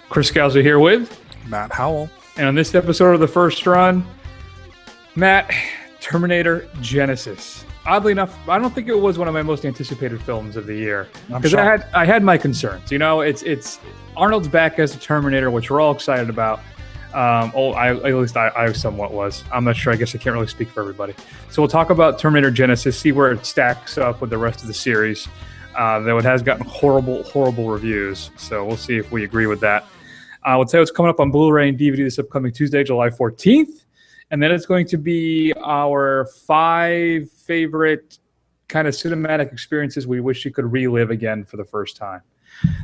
Chris Scalzi here with Matt Howell. And on this episode of The First Run, Matt, Terminator Genisys. Oddly enough, I don't think it was one of my most anticipated films of the year because I had my concerns. You know, it's Arnold's back as a Terminator, which we're all excited about. At least I somewhat was. I'm not sure. I guess I can't really speak for everybody. So we'll talk about Terminator Genisys, see where it stacks up with the rest of the series. Though it has gotten horrible reviews. So we'll see if we agree with that. I will tell you what's coming up on Blu-ray and DVD this upcoming Tuesday, July 14th. And then it's going to be our 5 favorite kind of cinematic experiences we wish you could relive again for the first time.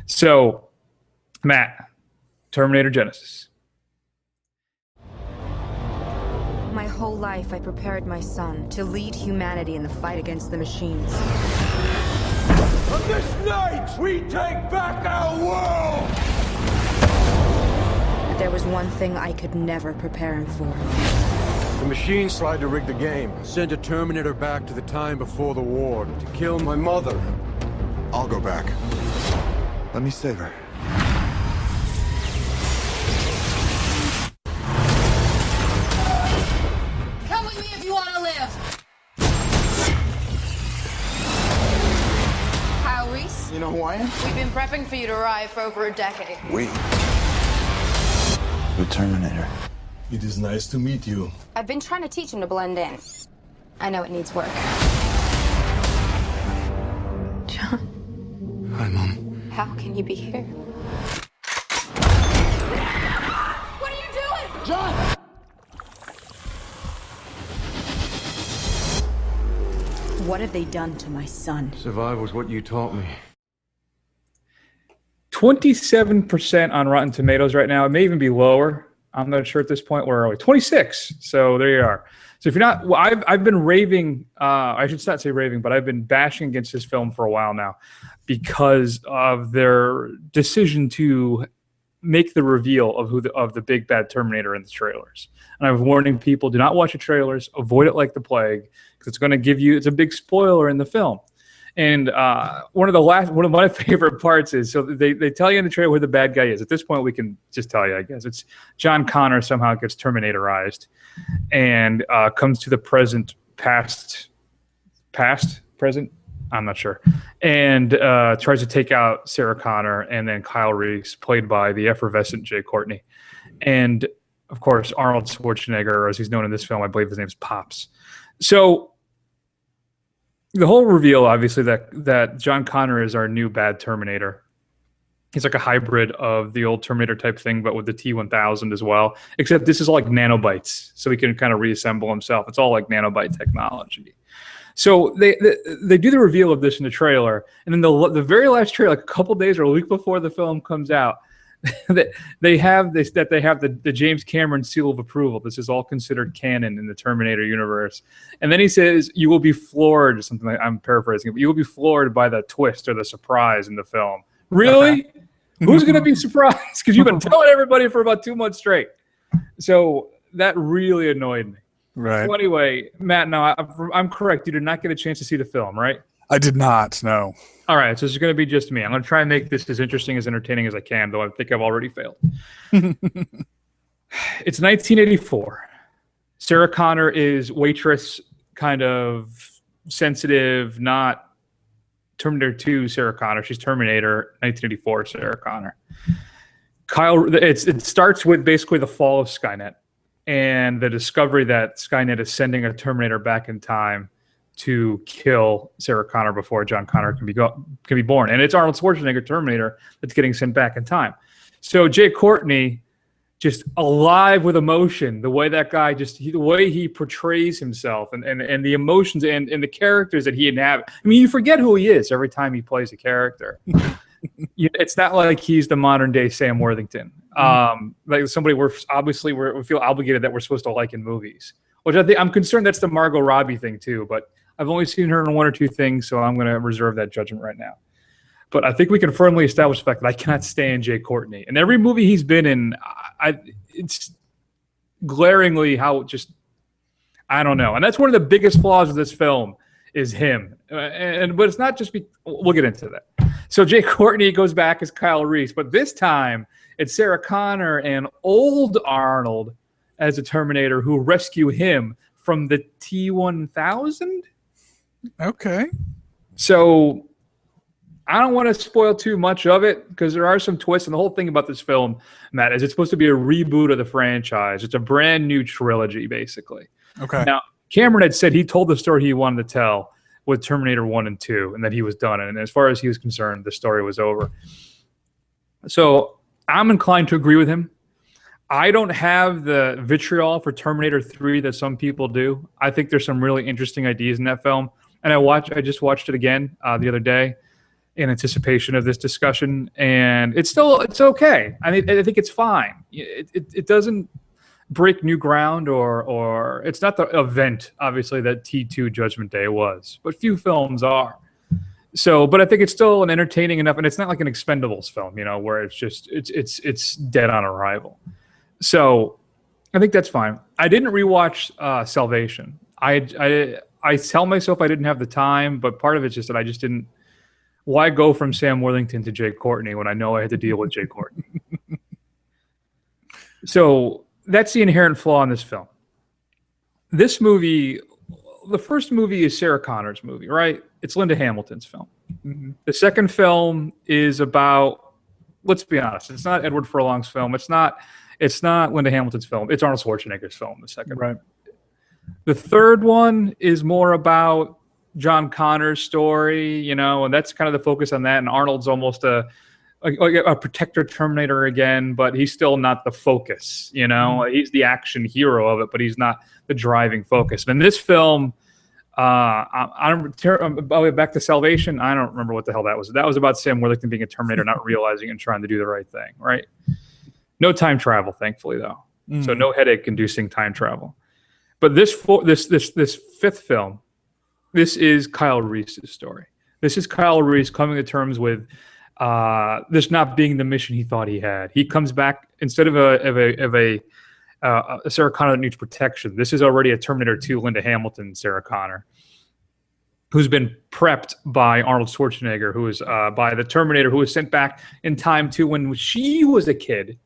So, Matt, Terminator Genisys. My whole life I prepared my son to lead humanity in the fight against the machines. On this night, we take back our world! But there was one thing I could never prepare him for. The machines tried to rig the game. Send a Terminator back to the time before the war to kill my mother. I'll go back. Let me save her. Come with me if you want to live. Kyle Reese, You know who I am? we've been prepping for you to arrive for over a decade. We. The Terminator. It is nice to meet you. I've been trying to teach him to blend in. I know it needs work. John, Hi, Mom. how can you be here? What are you doing? John! What have they done to my son? Survive was what you taught me. 27% on Rotten Tomatoes right now. It may even be lower. I'm not sure at this point. Where are we? 26. So there you are. So if you're not, well, I've been raving. I should not say raving, but I've been bashing against this film for a while now because of their decision to make the reveal of the big bad Terminator in the trailers. And I'm warning people: do not watch the trailers. Avoid it like the plague because it's going to give you. It's a big spoiler in the film. And one of my favorite parts is, so they tell you in the trailer who the bad guy is. At this point, we can just tell you, I guess. It's John Connor somehow gets Terminatorized and comes to the present, present? I'm not sure. And tries to take out Sarah Connor and then Kyle Reese, played by the effervescent Jay Courtney. And, of course, Arnold Schwarzenegger, or as he's known in this film, I believe his name's Pops. So the whole reveal, obviously, that John Connor is our new bad Terminator. He's like a hybrid of the old Terminator type thing, but with the T-1000 as well. Except this is all like nanobites, so he can kind of reassemble himself. It's all like nanobite technology. So they do the reveal of this in the trailer, and then the very last trailer, like a couple days or a week before the film comes out, they have the James Cameron seal of approval. This is all considered canon in the Terminator universe. And then he says, "You will be floored," something like, I'm paraphrasing, but you will be floored by the twist or the surprise in the film. Really? Who's going to be surprised? Because you've been telling everybody for about 2 months straight. So that really annoyed me. Right. So anyway, Matt, no, I'm correct. You did not get a chance to see the film, right? I did not, no. All right, so it's going to be just me. I'm going to try and make this as interesting, as entertaining as I can, though I think I've already failed. It's 1984. Sarah Connor is waitress, kind of sensitive, not Terminator 2 Sarah Connor. She's Terminator 1984 Sarah Connor. It starts with basically the fall of Skynet and the discovery that Skynet is sending a Terminator back in time to kill Sarah Connor before John Connor can be born. And it's Arnold Schwarzenegger Terminator that's getting sent back in time. So Jay Courtney, just alive with emotion, the way that guy the way he portrays himself and the emotions and the characters that he inhabits. I mean, you forget who he is every time he plays a character. It's not like he's the modern day Sam Worthington. Like somebody we feel obligated that we're supposed to like in movies. Which I'm concerned that's the Margot Robbie thing too, but I've only seen her in 1 or 2 things, so I'm going to reserve that judgment right now. But I think we can firmly establish the fact that I cannot stand Jay Courtney. And every movie he's been in, it's glaringly how just, I don't know. And that's one of the biggest flaws of this film is him. But it's not just, we'll get into that. So Jay Courtney goes back as Kyle Reese, but this time it's Sarah Connor and old Arnold as a Terminator who rescue him from the T-1000. Okay. So I don't want to spoil too much of it because there are some twists. And the whole thing about this film, Matt, is it's supposed to be a reboot of the franchise. It's a brand new trilogy, basically. Okay. Now, Cameron had said he told the story he wanted to tell with Terminator 1 and 2 and that he was done. And as far as he was concerned, the story was over. So I'm inclined to agree with him. I don't have the vitriol for Terminator 3 that some people do. I think there's some really interesting ideas in that film. And I just watched it again the other day in anticipation of this discussion, and it's okay. I mean, I think it's fine. It doesn't break new ground or it's not the event, obviously, that T2 Judgment Day was, but few films are. So, but I think it's still an entertaining enough, and it's not like an Expendables film, where it's just it's dead on arrival. So, I think that's fine. I didn't rewatch Salvation. I tell myself I didn't have the time, but part of it's just that I just didn't. Why go from Sam Worthington to Jay Courtney when I know I had to deal with Jay Courtney? So that's the inherent flaw in this film. This movie, the first movie is Sarah Connor's movie, right? It's Linda Hamilton's film. Mm-hmm. The second film is about, let's be honest, it's not Edward Furlong's film. It's not Linda Hamilton's film. It's Arnold Schwarzenegger's film, the second one. The third one is more about John Connor's story, and that's kind of the focus on that. And Arnold's almost a protector Terminator again, but he's still not the focus, He's the action hero of it, but he's not the driving focus. And in this film, back to Salvation, I don't remember what the hell that was. That was about Sam Worthington being a Terminator, not realizing and trying to do the right thing, right? No time travel, thankfully, though. So no headache-inducing time travel. But this fifth film, this is Kyle Reese's story. This is Kyle Reese coming to terms with this not being the mission he thought he had. He comes back instead of a Sarah Connor that needs protection. This is already a Terminator 2 Linda Hamilton Sarah Connor, who's been prepped by Arnold Schwarzenegger, who is by the Terminator, who was sent back in time to when she was a kid.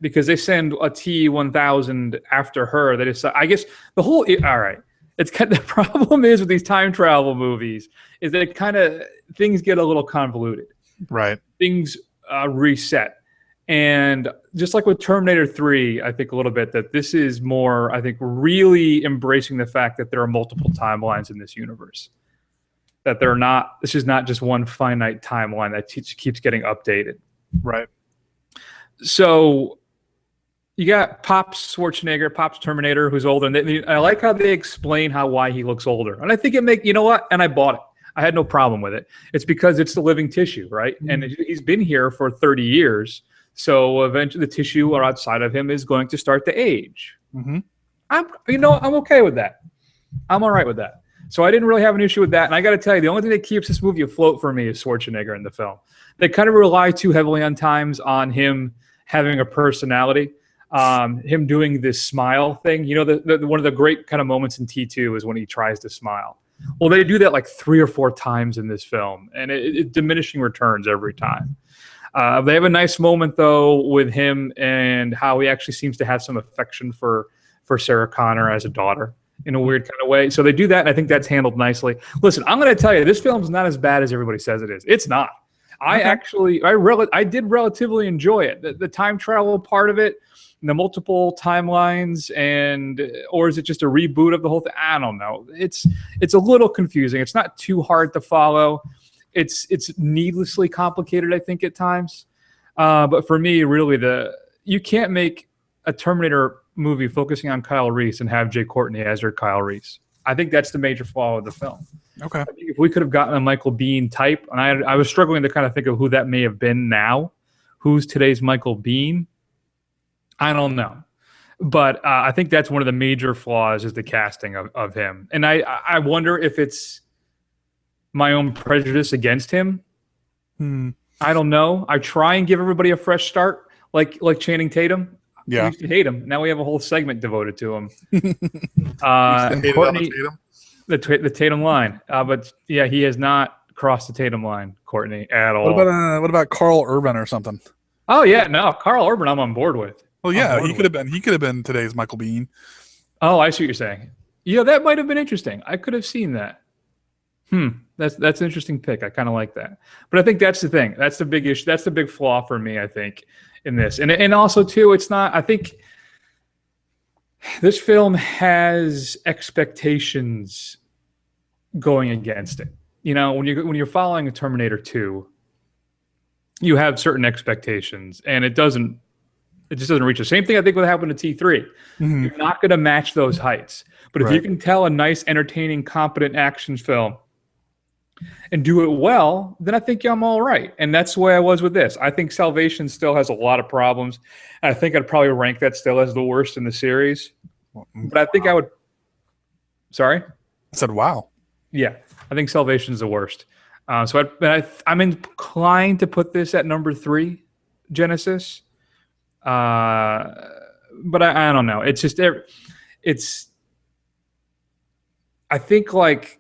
Because they send a T-1000 after her. That is, I guess the whole. All right, it's the problem is with these time travel movies is that kind of things get a little convoluted. Right. Things reset, and just like with Terminator 3, I think a little bit that this is more. I think really embracing the fact that there are multiple timelines in this universe. That they're not. This is not just one finite timeline that keeps getting updated. Right. So. You got Pops Schwarzenegger, Pops Terminator, who's older. And I like how they explain why he looks older. And I think you know what? And I bought it. I had no problem with it. It's because it's the living tissue, right? Mm-hmm. And he's been here for 30 years. So eventually the tissue outside of him is going to start to age. Mm-hmm. I'm okay with that. I'm all right with that. So I didn't really have an issue with that. And I got to tell you, the only thing that keeps this movie afloat for me is Schwarzenegger in the film. They kind of rely too heavily on him having a personality. Him doing this smile thing, one of the great kind of moments in T2 is when he tries to smile. Well, they do that like 3 or 4 times in this film, and it diminishing returns every time. They have a nice moment though with him and how he actually seems to have some affection for Sarah Connor as a daughter in a weird kind of way. So they do that, and I think that's handled nicely. Listen, I'm going to tell you, this film's not as bad as everybody says it is. It's not. I did relatively enjoy it. The time travel part of it. The multiple timelines, or is it just a reboot of the whole thing? I don't know. It's a little confusing. It's not too hard to follow. It's needlessly complicated, I think, at times. But for me, really, you can't make a Terminator movie focusing on Kyle Reese and have Jay Courtney as your Kyle Reese. I think that's the major flaw of the film. Okay. I think if we could have gotten a Michael Biehn type, and I was struggling to kind of think of who that may have been now. Who's today's Michael Biehn? I don't know. But I think that's one of the major flaws is the casting of him. And I wonder if it's my own prejudice against him. I don't know. I try and give everybody a fresh start, like Channing Tatum. Yeah. We used to hate him. Now we have a whole segment devoted to him. Courtney, the Tatum line. But yeah, he has not cross the Tatum line, Courtney, at all. What about Carl Urban or something? Oh yeah, no, Carl Urban, I'm on board with. Well, yeah, he could have been today's Michael Biehn. Oh, I see what you're saying. Yeah, that might have been interesting. I could have seen that. That's an interesting pick. I kind of like that. But I think that's the thing. That's the big issue. That's the big flaw for me, I think, in this. And also too, it's not. I think this film has expectations going against it. You know, when you're following a Terminator 2, you have certain expectations, and it just doesn't reach the same thing. I think what happened to T3. Mm-hmm. You're not going to match those heights. But if you can tell a nice, entertaining, competent action film and do it well, then I think I'm all right. And that's the way I was with this. I think Salvation still has a lot of problems. I think I'd probably rank that still as the worst in the series. But I think I would. Sorry? I said, wow. Yeah, I think Salvation's the worst. So I'm inclined to put this at number 3, Genisys. But I don't know. It's just I think like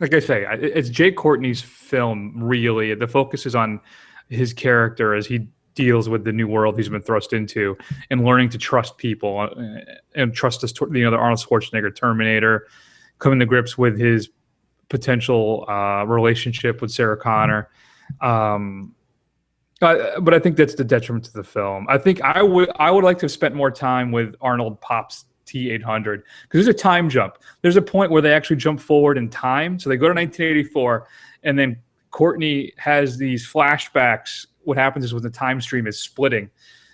I say, it's Jay Courtney's film. Really, the focus is on his character as he deals with the new world he's been thrust into, and learning to trust people and trust the Arnold Schwarzenegger Terminator, coming to grips with his potential relationship with Sarah Connor. But I think that's the detriment to the film. I think I would like to have spent more time with Arnold Pop's T-800, because there's a time jump. There's a point where they actually jump forward in time. So they go to 1984, and then Courtney has these flashbacks. What happens is when the time stream is splitting,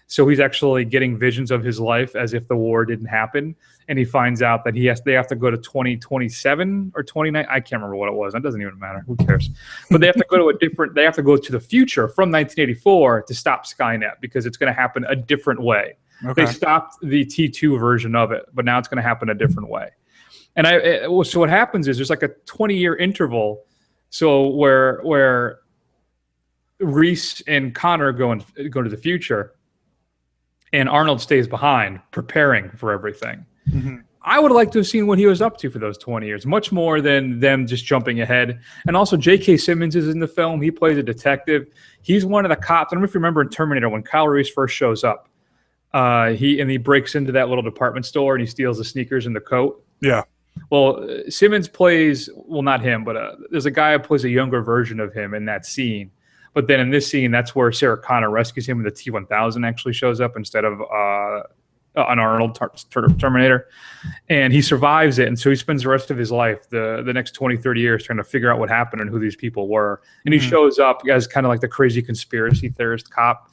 so he's actually getting visions of his life as if the war didn't happen, and he finds out that they have to go to 2027 or 29. I can't remember what it was. That doesn't even matter. Who cares? But they have to go to they have to go to the future from 1984 to stop Skynet, because it's going to happen a different way. Okay. They stopped the T2 version of it, but now it's going to happen a different way. And so what happens is there's like a 20-year interval, so where Reese and Connor go to the future, and Arnold stays behind, preparing for everything. Mm-hmm. I would like to have seen what he was up to for those 20 years, much more than them just jumping ahead. And also, J.K. Simmons is in the film. He plays a detective. He's one of the cops. I don't know if you remember in Terminator when Kyle Reese first shows up. He breaks into that little department store and he steals the sneakers and the coat. Yeah. Well, Simmons plays, well, not him, but there's a guy who plays a younger version of him in that scene. But then in this scene, that's where Sarah Connor rescues him, and the T-1000 actually shows up instead of an Arnold Terminator. And he survives it, and so he spends the rest of his life, the next 20, 30 years, trying to figure out what happened and who these people were. And he shows up as kind of like the crazy conspiracy theorist cop,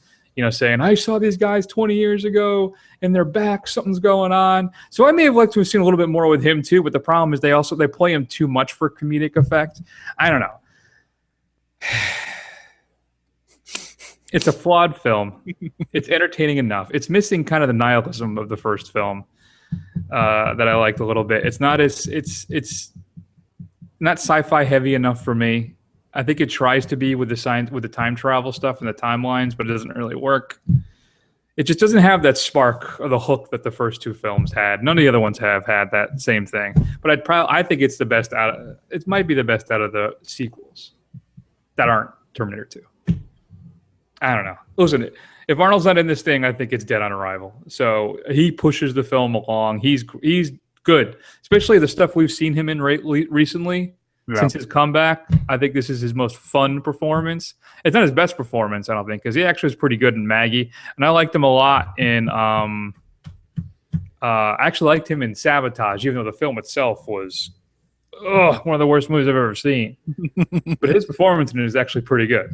saying, I saw these guys 20 years ago, and they're back, something's going on. So I may have liked to have seen a little bit more with him too, but the problem is they play him too much for comedic effect. I don't know. It's a flawed film. It's entertaining enough. It's missing kind of the nihilism of the first film that I liked a little bit. It's not not sci-fi heavy enough for me. I think it tries to be with the time travel stuff and the timelines, but it doesn't really work. It just doesn't have that spark or the hook that the first two films had. None of the other ones have had that same thing. But I think it's the best it might be the best out of the sequels that aren't Terminator 2. I don't know. Listen, if Arnold's not in this thing, I think it's dead on arrival. So he pushes the film along. He's good, especially the stuff we've seen him in recently. Yeah. Since his comeback. I think this is his most fun performance. It's not his best performance, I don't think, because he actually was pretty good in Maggie, and I liked him a lot in. I actually liked him in Sabotage, even though the film itself was one of the worst movies I've ever seen. But his performance in it is actually pretty good.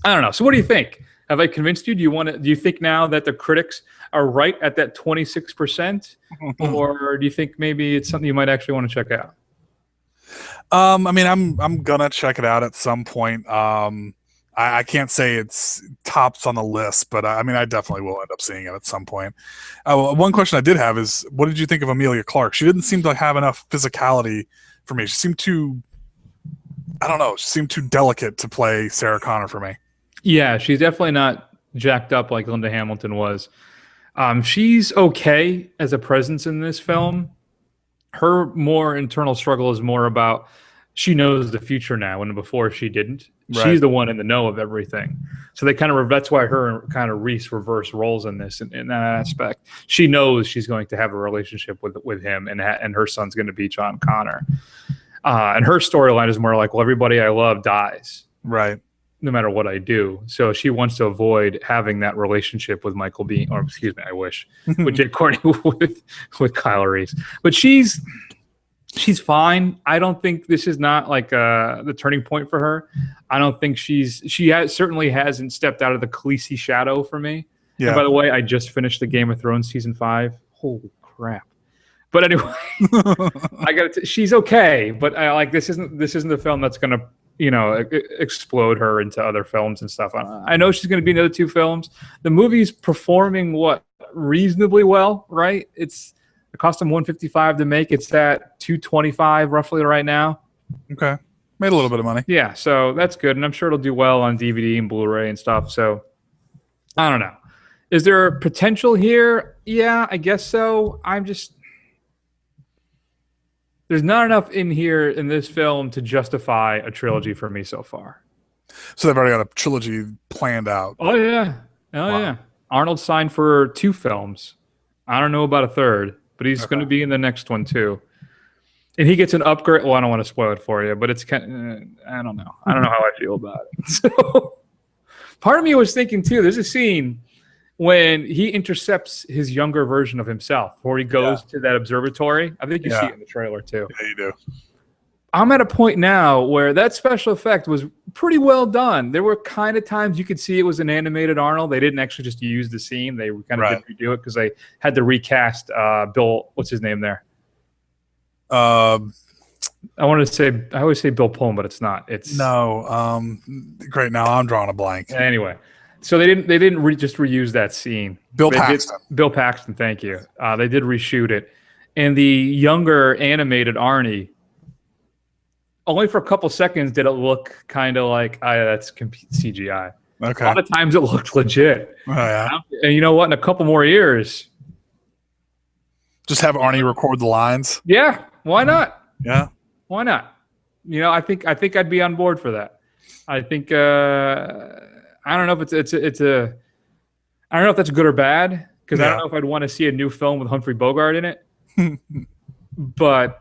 I don't know. So what do you think? Have I convinced you? Do you think now that the critics are right at that 26%? Or do you think maybe it's something you might actually want to check out? I'm gonna check it out at some point. I can't say it's tops on the list, but I definitely will end up seeing it at some point. One question I did have is, what did you think of Emilia Clarke? She didn't seem to have enough physicality for me. She seemed too, she seemed too delicate to play Sarah Connor for me. Yeah, she's definitely not jacked up like Linda Hamilton was. She's okay as a presence in this film. Her more internal struggle is more about she knows the future now, when before she didn't. Right. She's the one in the know of everything. So they kind of that's why her and kind of Reese reverse roles in this in that aspect. She knows she's going to have a relationship with him, and her son's going to be John Connor. And her storyline is more like, well, everybody I love dies, Right. no matter what I do. So she wants to avoid having that relationship with Michael Biehn, or excuse me, I wish, with Jake Courtney with Kyle Reese. But she's fine. I don't think this is not like the turning point for her. I don't think she certainly hasn't stepped out of the Khaleesi shadow for me. Yeah. And by the way, I just finished the Game of Thrones season 5. Holy crap. But anyway, she's okay, but this isn't the film that's going to explode her into other films and stuff. I know she's going to be in the other 2 films. The movie's performing reasonably well, right? It cost them $155 to make. It's at $225 roughly right now. Okay, made a little bit of money. Yeah, so that's good, and I'm sure it'll do well on DVD and Blu-ray and stuff. So I don't know. Is there potential here? Yeah, I guess so. There's not enough in here in this film to justify a trilogy for me so far. So they've already got a trilogy planned out. Oh, yeah. Yeah. Arnold signed for 2 films. I don't know about a third, but he's going to be in the next one, too. And he gets an upgrade. Well, I don't want to spoil it for you, but it's kind of, I don't know. I don't know how I feel about it. So part of me was thinking, too, there's a scene when he intercepts his younger version of himself, before he goes to that observatory. I think you see it in the trailer, too. Yeah, you do. I'm at a point now where that special effect was pretty well done. There were kind of times you could see it was an animated Arnold. They didn't actually just use the scene. They kind of did redo it because they had to recast Bill. What's his name there? I always say Bill Pullman, but it's not. It's great. Now I'm drawing a blank. Anyway. So they didn't just reuse that scene. Bill Paxton. Thank you. They did reshoot it, and the younger animated Arnie. Only for a couple seconds did it look kind of like that's CGI. Okay. A lot of times it looked legit. Oh yeah. And you know what? In a couple more years, just have Arnie record the lines. Yeah. Why not? Yeah. Why not? I think I'd be on board for that. I think. I don't know if it's a I don't know if that's good or bad, because I don't know if I'd want to see a new film with Humphrey Bogart in it. But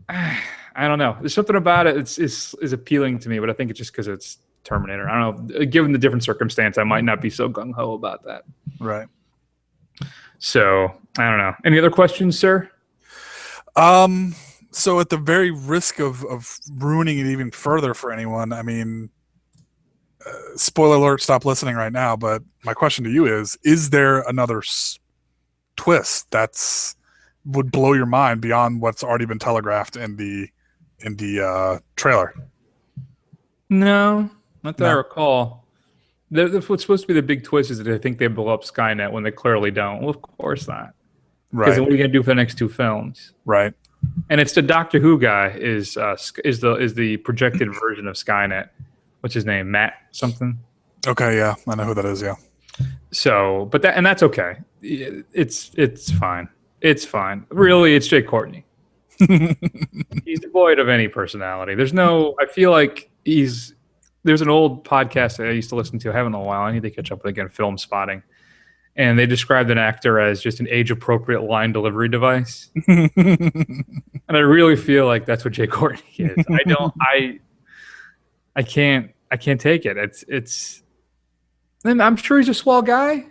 I don't know. There's something about it is appealing to me, but I think it's just because it's Terminator. I don't know. Given the different circumstance, I might not be so gung ho about that. Right. So I don't know. Any other questions, sir? So at the very risk of ruining it even further for anyone, I mean, spoiler alert, stop listening right now, but my question to you is there another twist that's would blow your mind beyond what's already been telegraphed in the trailer? No, not that I recall. What's supposed to be the big twist is that they think they blow up Skynet when they clearly don't. Well, of course not. Right. Because what are you going to do for the next 2 films? Right. And it's the Doctor Who guy is the projected version of Skynet. What's his name? Matt something? Okay, yeah. I know who that is, yeah. So, but that's okay. It's fine. It's fine. Really, it's Jake Courtney. He's devoid of any personality. I feel like there's an old podcast that I used to listen to. I haven't in a while. I need to catch up with again, Film Spotting. And they described an actor as just an age-appropriate line delivery device. And I really feel like that's what Jake Courtney is. I can't take it. It's and I'm sure he's a swell guy.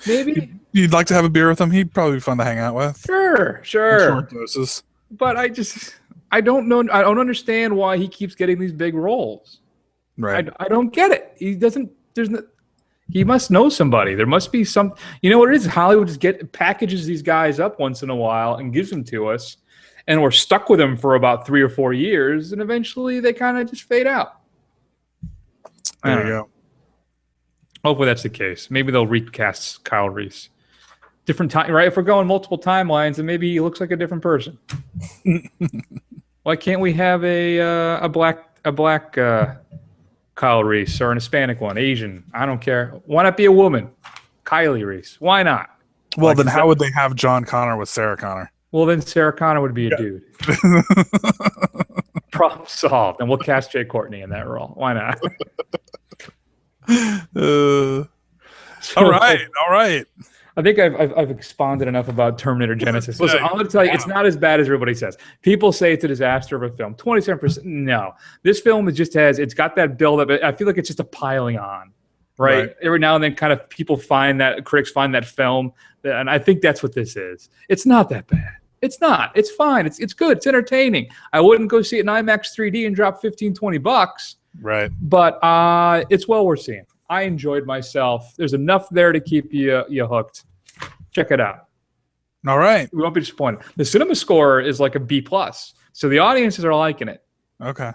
Maybe. You'd like to have a beer with him? He'd probably be fun to hang out with. Sure. Short doses. But I don't know. I don't understand why he keeps getting these big roles. Right. I don't get it. He must know somebody. There must be some. You know what it is? Hollywood just packages these guys up once in a while and gives them to us, and we're stuck with them for about 3 or 4 years, and eventually they kind of just fade out. There you go. Hopefully that's the case. Maybe they'll recast Kyle Reese. Different time, right? If we're going multiple timelines, then maybe he looks like a different person. Why can't we have a black Kyle Reese or an Hispanic one, Asian? I don't care. Why not be a woman? Kylie Reese. Why not? Well, then how would they have John Connor with Sarah Connor? Well, then Sarah Connor would be a dude. Problem solved. And we'll cast Jay Courtney in that role. Why not? All right. I think I've expounded enough about Terminator Genisys. Listen, I'm going to tell you, it's not as bad as everybody says. People say it's a disaster of a film. 27%. No. This film it's got that build up. I feel like it's just a piling on, right? Every now and then critics find that film. And I think that's what this is. It's not that bad. It's not. It's fine. It's good. It's entertaining. I wouldn't go see it in IMAX 3D and drop $15-20. Right. But it's well worth seeing. I enjoyed myself. There's enough there to keep you hooked. Check it out. All right. We won't be disappointed. The cinema score is like a B+, so the audiences are liking it. Okay.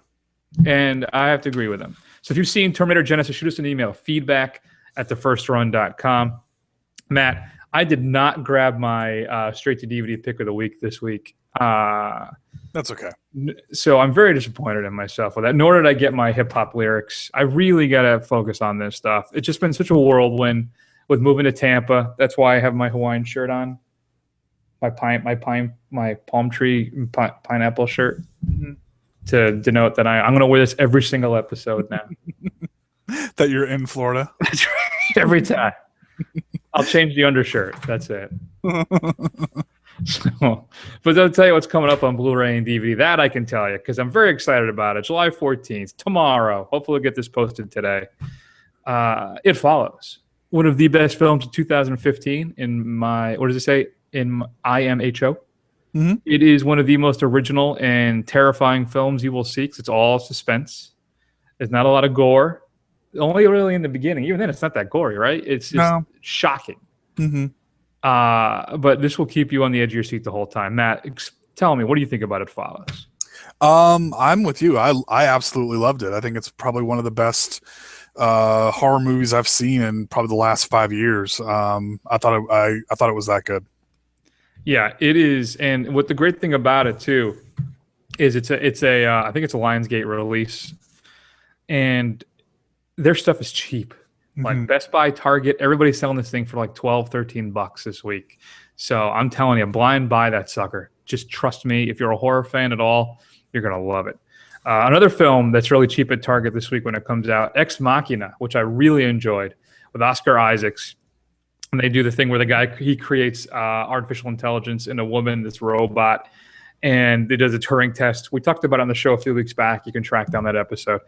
And I have to agree with them. So if you've seen Terminator Genisys, shoot us an email, feedback@thefirstrun.com. Matt, I did not grab my straight-to-DVD pick of the week this week. That's okay. So I'm very disappointed in myself with that. Nor did I get my hip-hop lyrics. I really got to focus on this stuff. It's just been such a whirlwind with moving to Tampa. That's why I have my Hawaiian shirt on. My palm tree pineapple shirt to denote that I'm going to wear this every single episode now. That you're in Florida? That's right. Every time. I'll change the undershirt. That's it. But I'll tell you what's coming up on Blu-ray and DVD. That I can tell you because I'm very excited about it. July 14th, tomorrow. Hopefully we'll get this posted today. It Follows. One of the best films of 2015 in my, what does it say? In IMHO. Mm-hmm. It is one of the most original and terrifying films you will see because it's all suspense. There's not a lot of gore. Only really in the beginning. Even then, it's not that gory, right? It's just shocking. Mm-hmm. But this will keep you on the edge of your seat the whole time. Matt, tell me, what do you think about It Follows? I'm with you. I absolutely loved it. I think it's probably one of the best horror movies I've seen in probably the last 5 years. I thought it was that good. Yeah, it is. And what the great thing about it too is I think it's a Lionsgate release, and their stuff is cheap. Like Best Buy, Target, everybody's selling this thing for like $12-13 this week. So I'm telling you, blind buy that sucker. Just trust me. If you're a horror fan at all, you're going to love it. Another film that's really cheap at Target this week when it comes out, Ex Machina, which I really enjoyed, with Oscar Isaacs. And they do the thing where the guy, he creates artificial intelligence in a woman, this robot, and it does a Turing test. We talked about it on the show a few weeks back. You can track down that episode.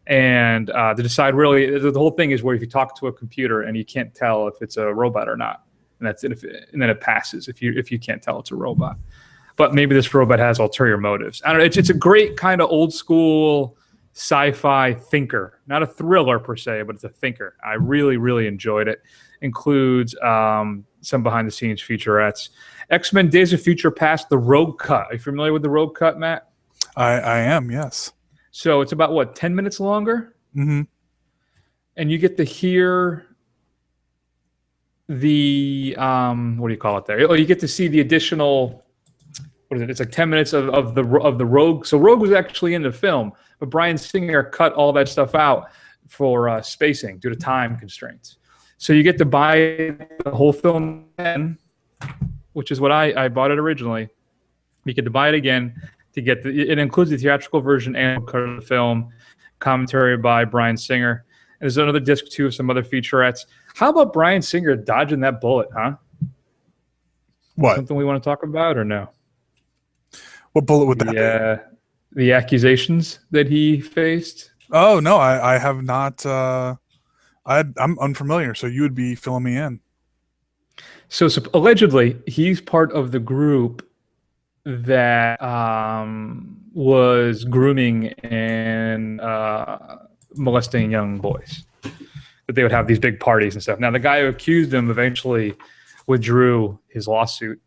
And to decide really, the whole thing is where if you talk to a computer and you can't tell if it's a robot or not, and that's it. And then it passes if you can't tell it's a robot. But maybe this robot has ulterior motives. I don't know. It's a great kind of old school sci-fi thinker, not a thriller per se, but it's a thinker. I really, really enjoyed it. Includes some behind the scenes featurettes. X-Men: Days of Future Past, the Rogue Cut. Are you familiar with the Rogue Cut, Matt? I am, yes. So it's about 10 minutes longer? Mm-hmm. And you get to hear the what do you call it there? Oh, you get to see the additional, what is it? It's like 10 minutes of the Rogue. So Rogue was actually in the film, but Bryan Singer cut all that stuff out for spacing due to time constraints. So you get to buy the whole film again, which is what I bought it originally. You get to buy it again. It includes the theatrical version and cut of the film, commentary by Bryan Singer. And there's another disc too of some other featurettes. How about Bryan Singer dodging that bullet, huh? What? Something we want to talk about or no? What bullet would that be? The accusations that he faced. Oh no, I have not. I'm unfamiliar, so you would be filling me in. So allegedly, he's part of the group that was grooming and molesting young boys. That they would have these big parties and stuff. Now, the guy who accused him eventually withdrew his lawsuit.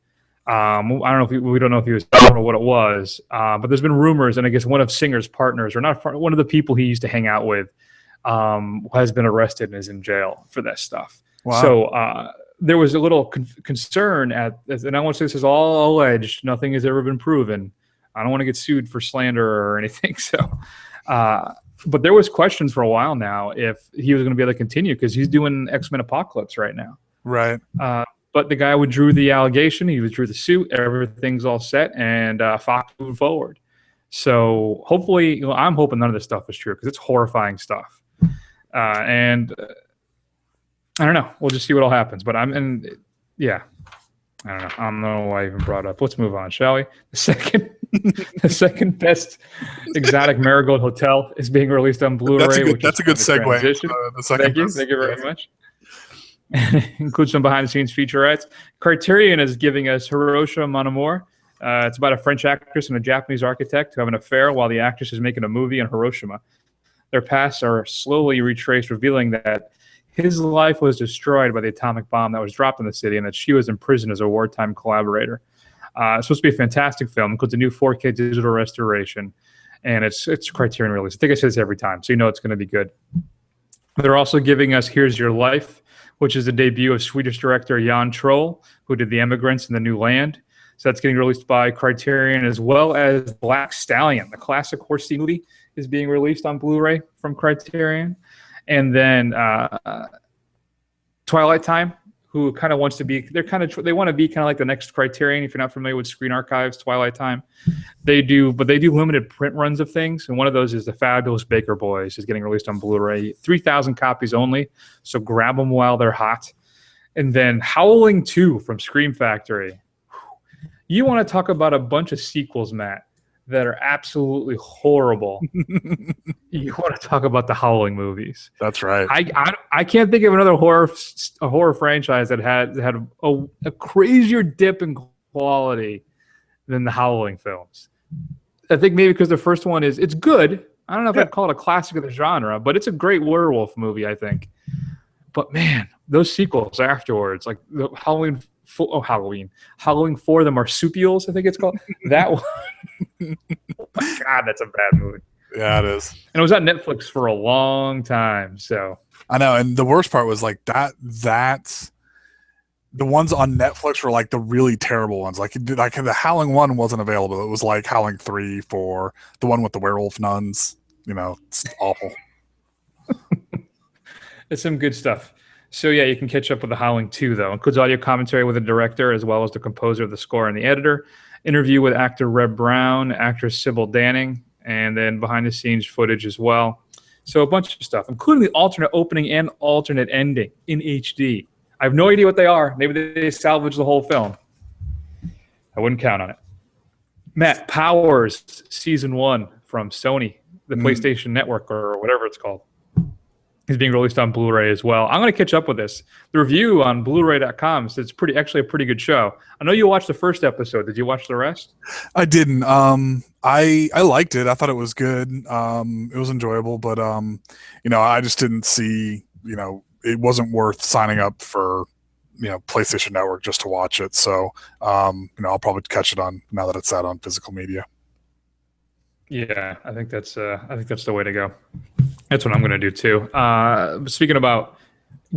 I don't know if we don't know if he was, I don't know what it was, but there's been rumors, and I guess one of Singer's partners, or not one of the people he used to hang out with, has been arrested and is in jail for that stuff. Wow. So there was a little concern and I want to say this is all alleged. Nothing has ever been proven. I don't want to get sued for slander or anything. So, but there was questions for a while now if he was going to be able to continue because he's doing X-Men Apocalypse right now. Right. But the guy withdrew the allegation. He withdrew the suit. Everything's all set, and Fox moved forward. So hopefully, I'm hoping none of this stuff is true because it's horrifying stuff. And I don't know. We'll just see what all happens. But yeah. I don't know why I even brought it up. Let's move on, shall we? The second best exotic marigold hotel is being released on Blu-ray. That's a good segue. Thank you very much. Includes some behind-the-scenes featurettes. Criterion is giving us Hiroshima Mon Amour. It's about a French actress and a Japanese architect who have an affair while the actress is making a movie in Hiroshima. Their pasts are slowly retraced, revealing that his life was destroyed by the atomic bomb that was dropped in the city and that she was imprisoned as a wartime collaborator. It's supposed to be a fantastic film. It includes a new 4K digital restoration, and it's Criterion release. I think I say this every time, so you know it's going to be good. They're also giving us Here's Your Life, which is the debut of Swedish director Jan Troll, who did The Emigrants and The New Land. So that's getting released by Criterion, as well as Black Stallion, the classic horsey movie, is being released on Blu-ray from Criterion. And then Twilight Time, who kind of wants to be, they want to be kind of like the next Criterion. If you're not familiar with Screen Archives, Twilight Time, they do limited print runs of things. And one of those is The Fabulous Baker Boys is getting released on Blu-ray, 3,000 copies only. So grab them while they're hot. And then Howling 2 from Scream Factory. You want to talk about a bunch of sequels, Matt, that are absolutely horrible. You want to talk about the Howling movies? That's right. I can't think of another horror franchise that had a crazier dip in quality than the Howling films. I think maybe because the first one it's good. I don't know if I'd call it a classic of the genre, but it's a great werewolf movie, I think. But man, those sequels afterwards, like the Halloween 4, the Marsupials, I think it's called. That one. Oh my God, that's a bad movie. Yeah, it is. And it was on Netflix for a long time. So I know, and the worst part was like that the ones on Netflix were like the really terrible ones. Like the Howling 1 wasn't available. It was like Howling 3, 4, the one with the werewolf nuns. It's awful. It's some good stuff. So yeah, you can catch up with the Howling 2, though. It includes audio commentary with the director as well as the composer of the score and the editor, interview with actor Reb Brown, actress Sybil Danning, and then behind-the-scenes footage as well. So a bunch of stuff, including the alternate opening and alternate ending in HD. I have no idea what they are. Maybe they salvaged the whole film. I wouldn't count on it. Matt, Powers Season 1 from Sony, the PlayStation Network or whatever it's called, is being released on Blu-ray as well. I'm going to catch up with this. The review on Blu-ray.com says it's actually a pretty good show. I know you watched the first episode. Did you watch the rest? I didn't. I liked it. I thought it was good. It was enjoyable, but I just didn't see. It wasn't worth signing up for PlayStation Network just to watch it. So I'll probably catch it on now that it's out on physical media. Yeah, I think that's the way to go. That's what I'm going to do too. Speaking about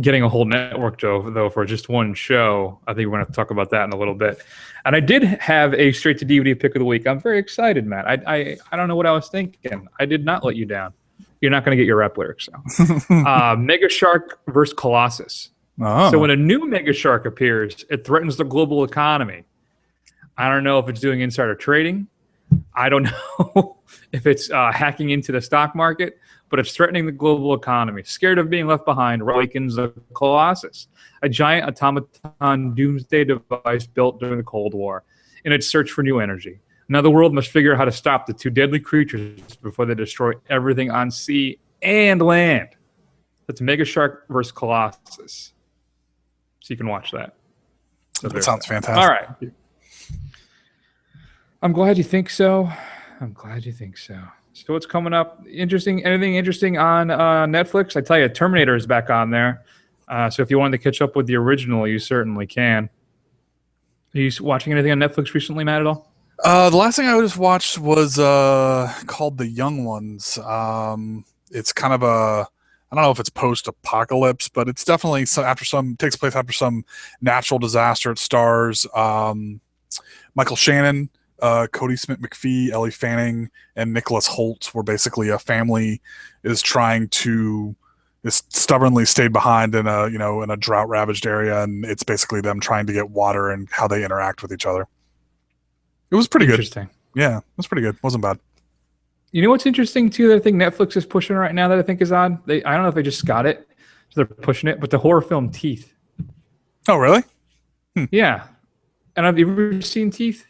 getting a whole network, though, for just one show, I think we're going to talk about that in a little bit. And I did have a straight to DVD pick of the week. I'm very excited, Matt. I don't know what I was thinking. I did not let you down. You're not going to get your rap lyrics now. Mega Shark versus Colossus. Oh. So when a new Mega Shark appears, it threatens the global economy. I don't know if it's doing insider trading. I don't know if it's hacking into the stock market, but it's threatening the global economy. Scared of being left behind, awakens the Colossus, a giant automaton doomsday device built during the Cold War in its search for new energy. Now the world must figure out how to stop the two deadly creatures before they destroy everything on sea and land. That's Mega Shark versus Colossus. So you can watch that. So that sounds fantastic. All right. I'm glad you think so. So what's coming up? Anything interesting on Netflix? I tell you, Terminator is back on there. So if you wanted to catch up with the original, you certainly can. Are you watching anything on Netflix recently, Matt, at all? The last thing I just watched was called The Young Ones. It's kind of I don't know if it's post-apocalypse, but it's definitely takes place after some natural disaster. It stars Michael Shannon, Cody Smith-McPhee, Ellie Fanning, and Nicholas Hoult, where basically a family is stubbornly stayed behind in a drought-ravaged area, and it's basically them trying to get water and how they interact with each other. It was pretty good. Interesting. Yeah, it was pretty good. Wasn't bad. You know what's interesting too? That I think Netflix is pushing right now that I think is odd. I don't know if they just got it, so they're pushing it. But the horror film Teeth. Oh, really? Yeah. And have you ever seen Teeth?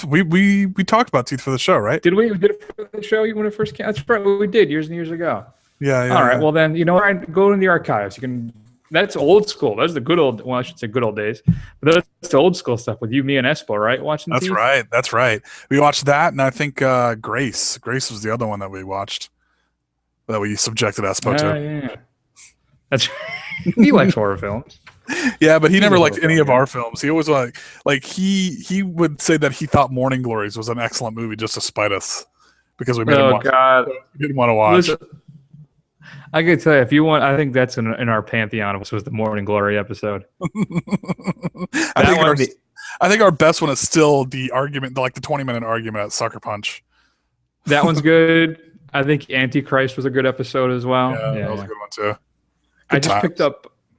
We talked about Teeth for the show, right? Did we? We did it for the show when it first came. That's right. We did years and years ago. Yeah. All right. Well, then go in the archives. You can. That's old school. Those are the good old. Well, I should say good old days. But that's the old school stuff with you, me, and Espo, right? Watching. That's Teeth? right. That's right. We watched that, and I think Grace. Grace was the other one that we watched. That we subjected Espo to. Yeah. That's. He likes horror films. Yeah, but he never liked any of our films. He always like he would say that he thought Morning Glories was an excellent movie just to spite us because we made him watch. God. He didn't want to watch. Listen, I can tell you, if you want, I think that's in our pantheon. Was the Morning Glory episode. I think our best one is still the argument, like the 20-minute argument at Sucker Punch. That one's good. I think Antichrist was a good episode as well. Yeah, that was a good one too.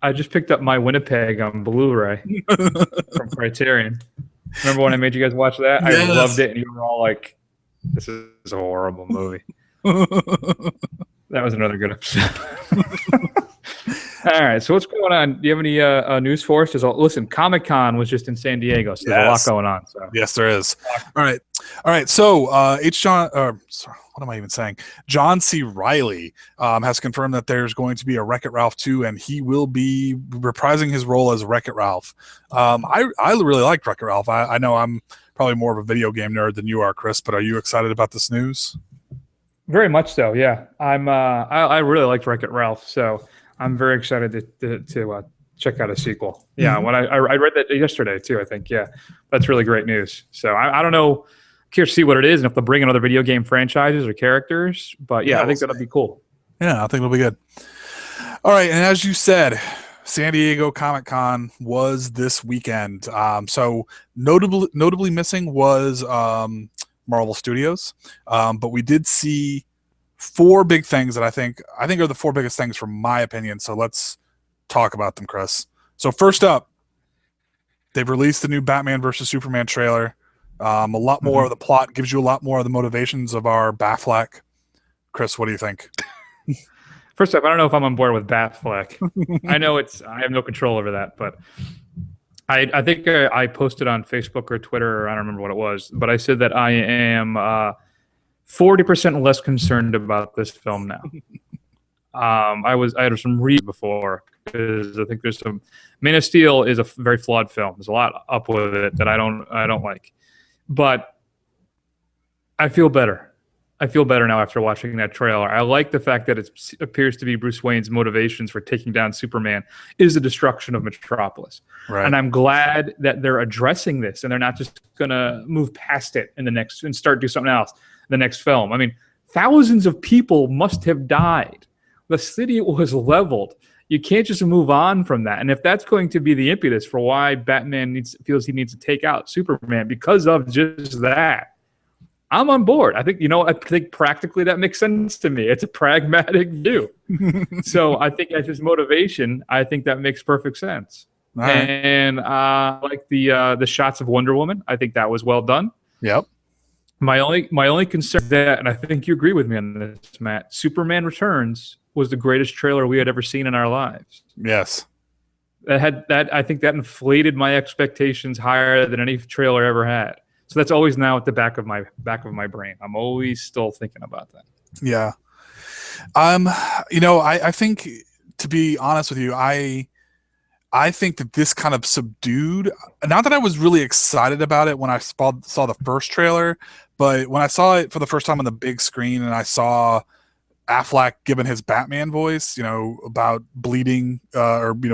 I just picked up My Winnipeg on Blu-ray from Criterion. Remember when I made you guys watch that? Yes. I loved it, and you were all like, "This is a horrible movie." That was another good episode. All right, so what's going on? Do you have any news for us? Listen, Comic-Con was just in San Diego, so there's a lot going on. So. Yes, there is. All right. So, what am I even saying? John C. Reilly has confirmed that there's going to be a Wreck-It Ralph 2, and he will be reprising his role as Wreck-It Ralph. I really liked Wreck-It Ralph. I know I'm probably more of a video game nerd than you are, Chris, but are you excited about this news? Very much so, yeah. I really liked Wreck-It Ralph, so I'm very excited to check out a sequel. Yeah, when I read that yesterday too, I think, yeah, that's really great news. So I don't know, curious to see what it is and if they'll bring in other video game franchises or characters, but yeah, I think that'll be cool. Yeah, I think it'll be good. All right, and as you said, San Diego Comic-Con was this weekend. So notably missing was Marvel Studios, but we did see 4 big things that I think are the 4 biggest things from my opinion. So let's talk about them, Chris. So first up, they've released the new Batman versus Superman trailer. A lot more of the plot, gives you a lot more of the motivations of our Batfleck. Chris, what do you think? First up, I don't know if I'm on board with Batfleck. I have no control over that, but I think I posted on Facebook or Twitter, or I don't remember what it was, but I said that I am 40% less concerned about this film now. I had some read before because I think there's some. Man of Steel is a very flawed film. There's a lot up with it that I don't like, but I feel better. I feel better now after watching that trailer. I like the fact that it appears to be Bruce Wayne's motivations for taking down Superman is the destruction of Metropolis. Right. And I'm glad that they're addressing this and they're not just going to move past it and start do something else in the next film. I mean, thousands of people must have died. The city was leveled. You can't just move on from that. And if that's going to be the impetus for why Batman feels he needs to take out Superman because of just that, I'm on board. I think practically that makes sense to me. It's a pragmatic view. So I think as his motivation, I think that makes perfect sense. Right. And like the shots of Wonder Woman, I think that was well done. Yep. My only concern is that, and I think you agree with me on this, Matt, Superman Returns was the greatest trailer we had ever seen in our lives. Yes. I think that inflated my expectations higher than any trailer ever had. So that's always now at the back of my brain. I'm always still thinking about that. Yeah. I think, to be honest with you, I think that this kind of subdued, not that I was really excited about it when I saw the first trailer, but when I saw it for the first time on the big screen and I saw Affleck giving his Batman voice, about bleeding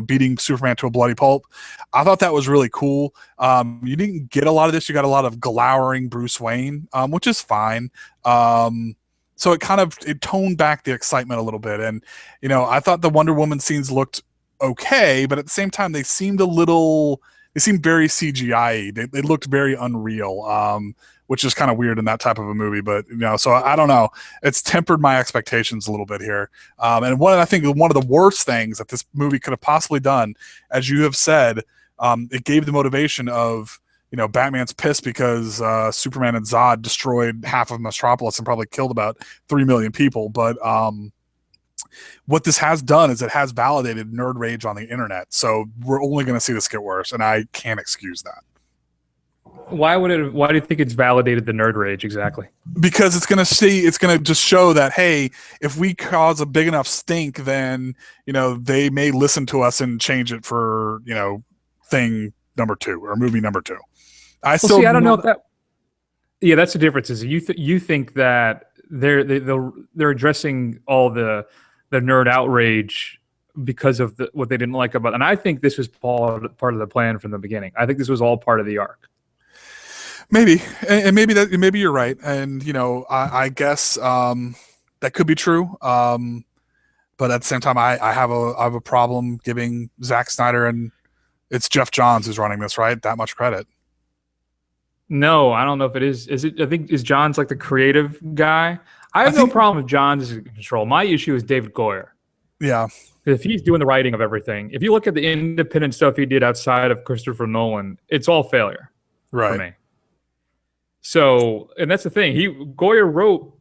beating Superman to a bloody pulp. I thought that was really cool. You didn't get a lot of this. You got a lot of glowering Bruce Wayne, which is fine. So it toned back the excitement a little bit. And, I thought the Wonder Woman scenes looked okay, but at the same time, they seemed very CGI-y. They looked very unreal. Which is kind of weird in that type of a movie, but so I don't know. It's tempered my expectations a little bit here. And I think one of the worst things that this movie could have possibly done, as you have said, it gave the motivation of Batman's pissed because Superman and Zod destroyed half of Metropolis and probably killed about 3 million people. But what this has done is it has validated nerd rage on the internet. So we're only going to see this get worse, and I can't excuse that. Why do you think it's validated the nerd rage exactly? Because it's going to just show that, hey, if we cause a big enough stink, then they may listen to us and change it for thing number 2 or movie number 2. I don't know if that. Yeah, that's the difference. Is you think that they're addressing all the nerd outrage because of what they didn't like about, and I think this was part of the plan from the beginning. I think this was all part of the arc. Maybe, and maybe you're right, and I guess that could be true. But at the same time, I have a problem giving Zack Snyder, and it's Jeff Johns who's running this, right? That much credit. No, I don't know if it is. Is it? I think is Johns like the creative guy. I have no problem if Johns is in control. My issue is David Goyer. Yeah. If he's doing the writing of everything, if you look at the independent stuff he did outside of Christopher Nolan, it's all failure for me. So, and that's the thing. Goyer wrote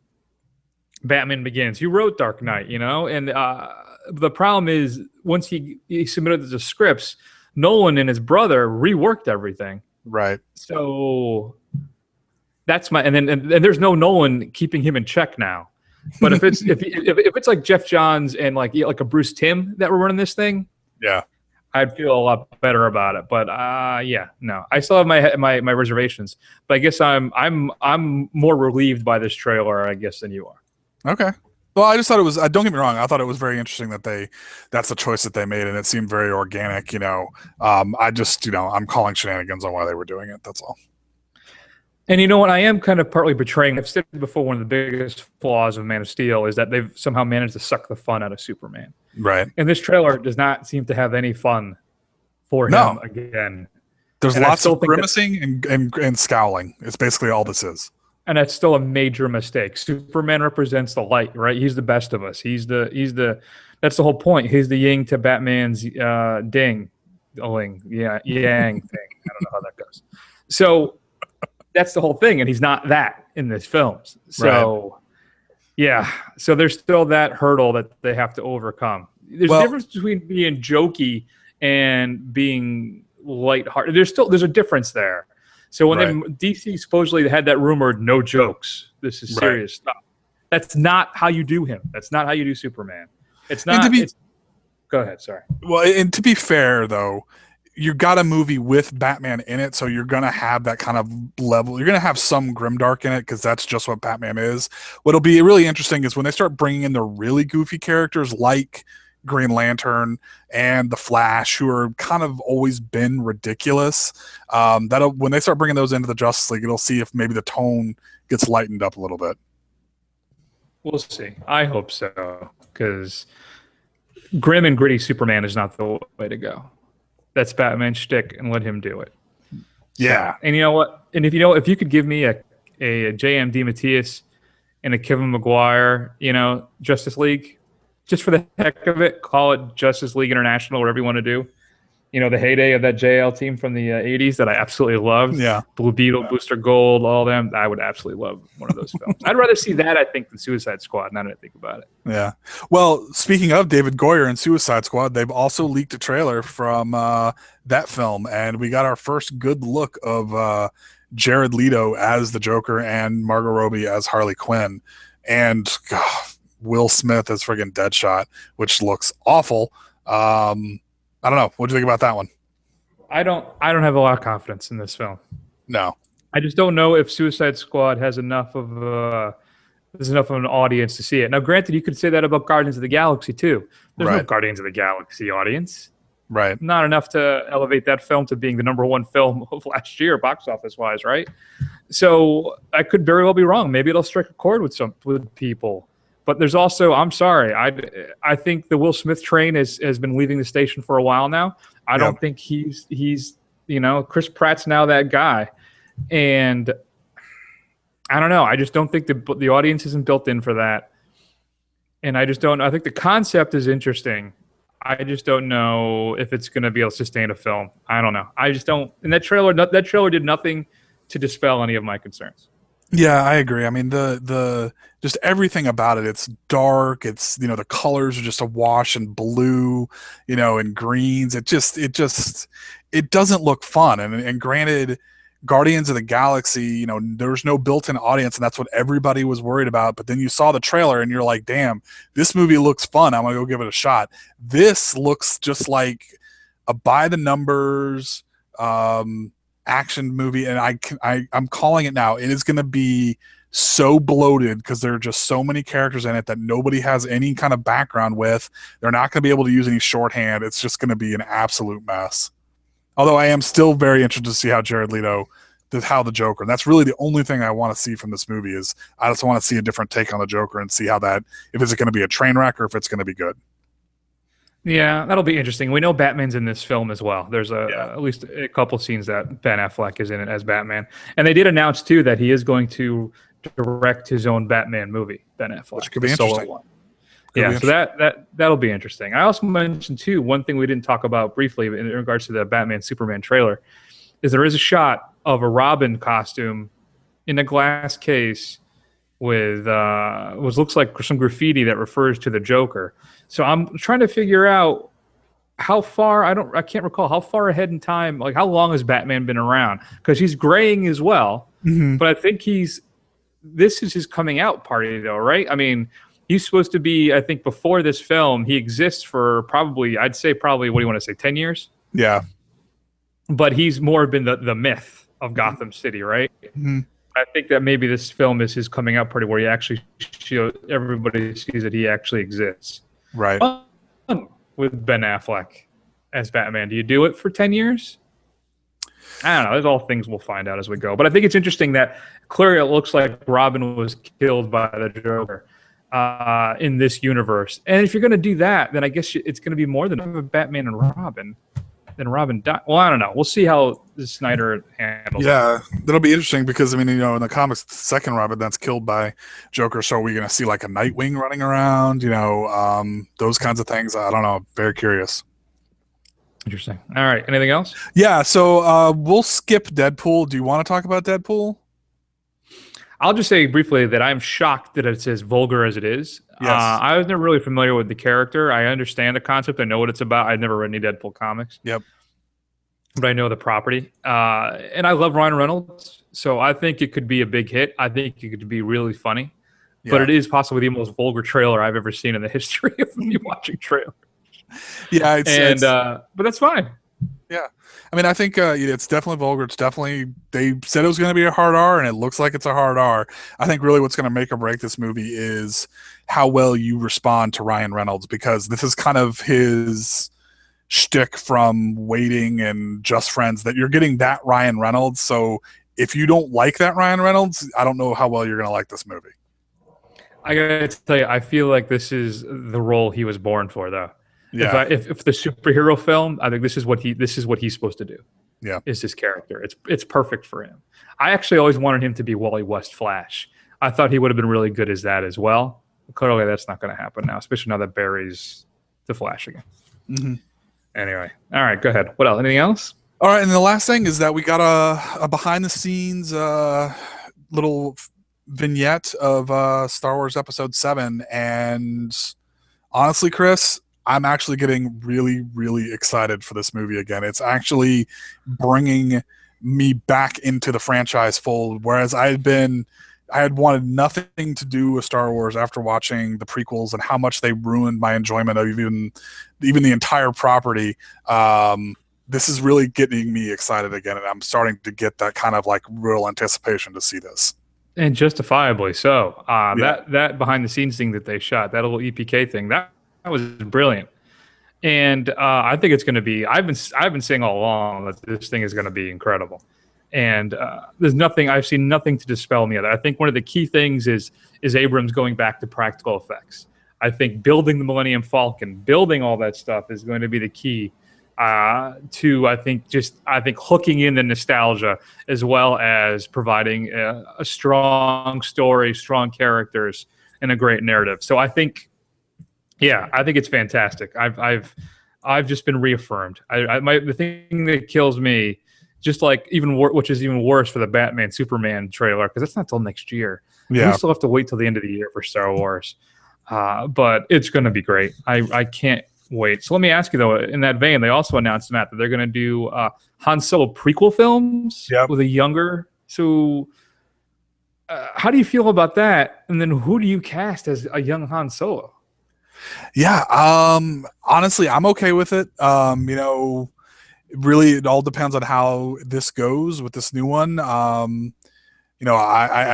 Batman Begins. He wrote Dark Knight, and the problem is once he submitted the scripts, Nolan and his brother reworked everything. Right. So that's and there's no Nolan keeping him in check now. But if it's like Jeff Johns and like a Bruce Timm that were running this thing, yeah, I'd feel a lot better about it. But no, I still have my reservations. But I guess I'm more relieved by this trailer, I guess, than you are. Okay. Well, I just thought it was. Don't get me wrong. I thought it was very interesting that that's the choice that they made, and it seemed very organic. I just I'm calling shenanigans on why they were doing it. That's all. And you know what? I am kind of partly betraying. I've said before, one of the biggest flaws of Man of Steel is that they've somehow managed to suck the fun out of Superman. Right. And this trailer does not seem to have any fun for him again. There's lots of grimacing and scowling. It's basically all this is. And that's still a major mistake. Superman represents the light, right? He's the best of us. That's the whole point. He's the yin to Batman's yang thing. I don't know how that goes. So that's the whole thing, and he's not that in this film. So, yeah. So there's still that hurdle that they have to overcome. There's a difference between being jokey and being lighthearted. There's a difference there. So when DC supposedly had that rumored no jokes, this is serious stuff. That's not how you do him. That's not how you do Superman. It's not. Go ahead. Sorry. Well, and to be fair, though, you got a movie with Batman in it, so you're going to have that kind of level. You're going to have some grimdark in it because that's just what Batman is. What'll be really interesting is when they start bringing in the really goofy characters like Green Lantern and the Flash, who are kind of always been ridiculous. When they start bringing those into the Justice League, it'll see if maybe the tone gets lightened up a little bit. We'll see. I hope so, because grim and gritty Superman is not the way to go. That's Batman's shtick, and let him do it. Yeah. So, and you know what? And if you could give me a J.M. DeMatteis and a Kevin Maguire, Justice League, just for the heck of it, call it Justice League International, whatever you want to do. The heyday of that JL team from the 80s that I absolutely loved. Yeah. Blue Beetle, Booster Gold, all them. I would absolutely love one of those films. I'd rather see that, I think, than Suicide Squad, now that I think about it. Yeah. Well, speaking of David Goyer and Suicide Squad, they've also leaked a trailer from that film, and we got our first good look of Jared Leto as the Joker and Margot Robbie as Harley Quinn. And Will Smith as friggin' Deadshot, which looks awful. I don't know. What do you think about that one? I don't have a lot of confidence in this film. No. I just don't know if Suicide Squad has enough of an audience to see it. Now, granted, you could say that about Guardians of the Galaxy too. There's no Guardians of the Galaxy audience. Right. Not enough to elevate that film to being the #1 film of last year, box office wise, right? So I could very well be wrong. Maybe it'll strike a chord with people. But there's also, I'm sorry, I think the Will Smith train has been leaving the station for a while now. I don't think he's Chris Pratt's now that guy. And I don't know. I just don't think the audience isn't built in for that. And I just don't. I think the concept is interesting. I just don't know if it's going to be able to sustain a film. I don't know. I just don't. And that trailer did nothing to dispel any of my concerns. Yeah, I agree. I mean, the just everything about it. It's dark. It's, you know, the colors are just awash in blue, you know, and greens. It doesn't look fun. And granted, Guardians of the Galaxy, you know, there's no built-in audience, and that's what everybody was worried about. But then you saw the trailer, and you're like, damn, this movie looks fun. I'm gonna go give it a shot. This looks just like a by the numbers action movie, and I'm calling it now. It is going to be so bloated because there are just so many characters in it that nobody has any kind of background with. They're not going to be able to use any shorthand. It's just going to be an absolute mess. Although I am still very interested to see how Jared Leto did how the Joker. And that's really the only thing I want to see from this movie. Is I just want to see a different take on the Joker and see how that, if it's going to be a train wreck or if it's going to be good. Yeah, that'll be interesting. We know Batman's in this film as well. There's at least a couple scenes that Ben Affleck is in it as Batman. And they did announce, too, that he is going to direct his own Batman movie, Ben Affleck. Which could be interesting. Yeah, so that'll be interesting. I also mentioned, too, one thing we didn't talk about briefly in regards to the Batman-Superman trailer is there is a shot of a Robin costume in a glass case with what looks like some graffiti that refers to the Joker. So I'm trying to figure out how far, I can't recall how far ahead in time, like how long has Batman been around? Because he's graying as well, but I think this is his coming out party though, right? I mean, he's supposed to be, I think before this film, he exists for probably, what do you want to say, 10 years? Yeah. But he's more been the myth of Gotham City, right? Mm-hmm. I think that maybe this film is his coming out party where he actually everybody sees that he actually exists. Right. With Ben Affleck as Batman. Do you do it for 10 years? I don't know. There's all things we'll find out as we go. But I think it's interesting that clearly it looks like Robin was killed by the Joker in this universe. And if you're going to do that, then I guess it's going to be more than a Batman and Robin. Then Robin died. Well, I don't know. We'll see how Snyder handles it. Yeah, that'll be interesting because, I mean, you know, in the comics, the second Robin that's killed by Joker, so are we going to see like a Nightwing running around, you know, those kinds of things? I don't know. Very curious. Interesting. All right. Anything else? Yeah, so we'll skip Deadpool. Do you want to talk about Deadpool? I'll just say briefly that I'm shocked that it's as vulgar as it is. Yes. I was never really familiar with the character. I understand the concept. I know what it's about. I've never read any Deadpool comics. Yep. But I know the property. And I love Ryan Reynolds. So I think it could be a big hit. I think it could be really funny. Yeah. But it is possibly the most vulgar trailer I've ever seen in the history of me watching trailers. Yeah. But that's fine. Yeah. I mean, I think it's definitely vulgar. It's definitely, they said it was going to be a hard R, and it looks like it's a hard R. I think really what's going to make or break this movie is how well you respond to Ryan Reynolds, because this is kind of his shtick from Waiting and Just Friends, that you're getting that Ryan Reynolds. So if you don't like that Ryan Reynolds, I don't know how well you're going to like this movie. I got to tell you, I feel like this is the role he was born for, though. Yeah. If the superhero film, I think this is what he's supposed to do. Yeah, is his character. It's perfect for him. I actually always wanted him to be Wally West Flash. I thought he would have been really good as that as well. Clearly, that's not going to happen now, especially now that Barry's the Flash again. Mm-hmm. Anyway, all right, go ahead. What else? Anything else? All right, and the last thing is that we got a behind the scenes little vignette of Star Wars Episode 7, and honestly, Chris, I'm actually getting really, really excited for this movie again. It's actually bringing me back into the franchise fold, whereas I had wanted nothing to do with Star Wars after watching the prequels and how much they ruined my enjoyment of even the entire property. This is really getting me excited again, and I'm starting to get that kind of like real anticipation to see this. And justifiably so. That behind the scenes thing that they shot, that little EPK thing, that was brilliant. And I think it's going to be, I've been saying all along that this thing is going to be incredible. And I've seen nothing to dispel me of that. I think one of the key things is Abrams going back to practical effects. I think building the Millennium Falcon, building all that stuff is going to be the key to, I think hooking in the nostalgia, as well as providing a strong story, strong characters, and a great narrative. So I think it's fantastic. I've just been reaffirmed. The thing that kills me, just like which is even worse for the Batman Superman trailer, because that's not till next year. Yeah. We still have to wait till the end of the year for Star Wars. But it's going to be great. I can't wait. So let me ask you, though, in that vein, they also announced, Matt, that they're going to do Han Solo prequel films with a younger. So how do you feel about that? And then who do you cast as a young Han Solo? Yeah. Honestly, I'm okay with it. Really, it all depends on how this goes with this new one. I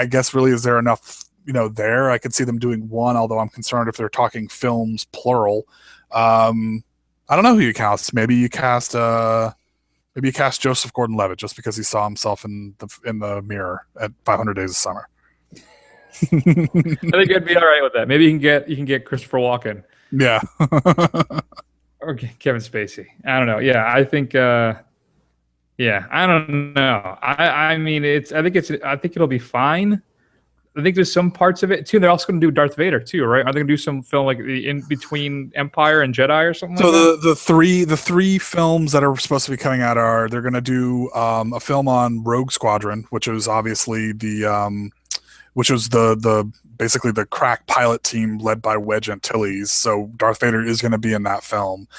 guess really, is there enough there? I could see them doing one, although I'm concerned if they're talking films plural. I don't know who you cast. Maybe you cast Joseph Gordon-Levitt just because he saw himself in the mirror at 500 Days of Summer. I think I'd be all right with that. Maybe you can get Christopher Walken. Yeah. Or Kevin Spacey. I don't know. Yeah, I think I don't know. I think it'll be fine. I think there's some parts of it too. They're also going to do Darth Vader too, right? Are they going to do some film like in between Empire and Jedi or something? So the three films that are supposed to be coming out they're going to do a film on Rogue Squadron, which is obviously basically the crack pilot team led by Wedge Antilles. So Darth Vader is going to be in that film.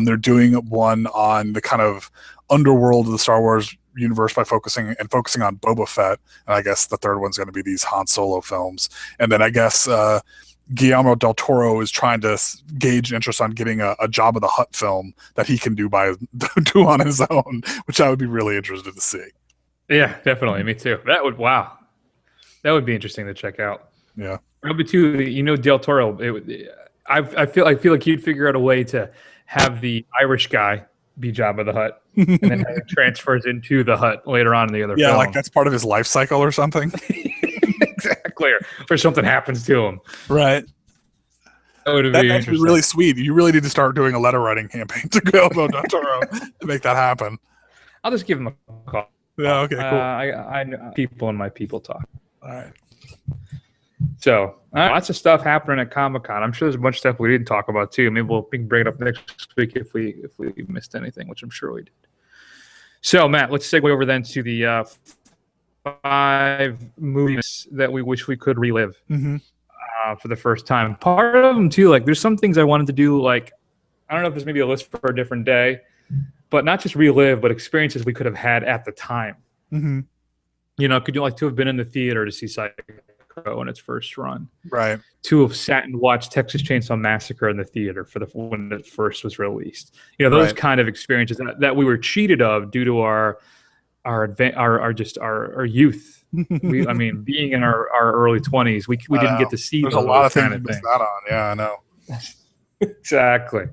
They're doing one on the kind of underworld of the Star Wars universe by focusing on Boba Fett, and I guess the third one's going to be these Han Solo films. And then I guess Guillermo del Toro is trying to gauge interest on getting a Jabba the Hutt film that he can do on his own, which I would be really interested to see. Yeah, definitely. Me too. That would be interesting to check out. Yeah. Number two, Del Toro. I feel like he'd figure out a way to have the Irish guy be Jabba the Hutt, and then have it transfers into the Hutt later on in the other film. Yeah, like that's part of his life cycle or something. Exactly. Or something happens to him. Right. That'd be really sweet. You really need to start doing a letter writing campaign to Guillermo del Toro to make that happen. I'll just give him a call. Yeah. Okay. Cool. I know people and my people talk. All right. So lots of stuff happening at Comic-Con. I'm sure there's a bunch of stuff we didn't talk about too. Maybe we can bring it up next week if we missed anything, which I'm sure we did. So Matt, let's segue over then to the 5 movies that we wish we could relive for the first time. Part of them too, like there's some things I wanted to do. Like I don't know if there's maybe a list for a different day, but not just relive, but experiences we could have had at the time. Mm-hmm. Could you like to have been in the theater to see Psycho in its first run, right? To have sat and watched Texas Chainsaw Massacre in the theater when it first was released. Those kind of experiences that we were cheated of due to our youth. Being in our early 20s, we didn't get to see. There's a lot of things to miss that on. Yeah, I know. Exactly.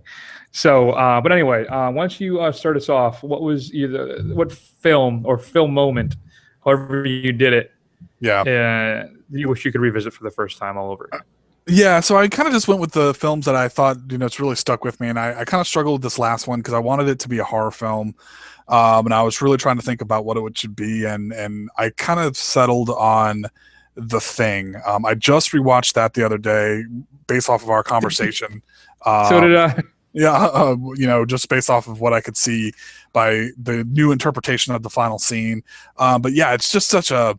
So, but anyway, once you start us off, what film or film moment, however you did it, you wish you could revisit for the first time all over again? Yeah, so I kind of just went with the films that I thought, it's really stuck with me. And I kind of struggled with this last one because I wanted it to be a horror film. And I was really trying to think about what it should be. And I kind of settled on The Thing. I just rewatched that the other day based off of our conversation. So did I. Yeah, just based off of what I could see by the new interpretation of the final scene. But yeah, it's just such a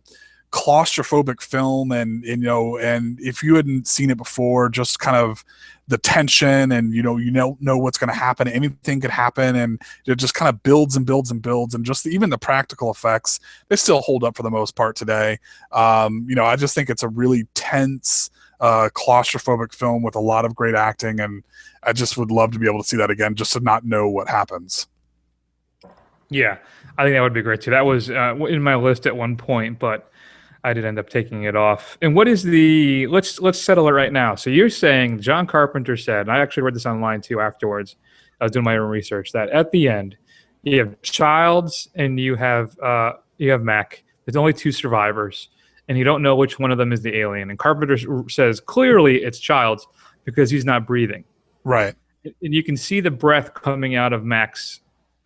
claustrophobic film, and if you hadn't seen it before, just kind of the tension, and you don't know what's going to happen. Anything could happen, and it just kind of builds and builds and builds, and just even the practical effects, they still hold up for the most part today. I just think it's a really tense, claustrophobic film with a lot of great acting, and I just would love to be able to see that again, just to not know what happens. Yeah, I think that would be great too. That was in my list at one point, but I did end up taking it off. And what is let's settle it right now. So you're saying John Carpenter said, and I actually read this online too afterwards, I was doing my own research, that at the end you have Childs and you have Mac. There's only 2 survivors, and you don't know which one of them is the alien. And Carpenter says clearly it's Childs because he's not breathing. Right. And you can see the breath coming out of Mac's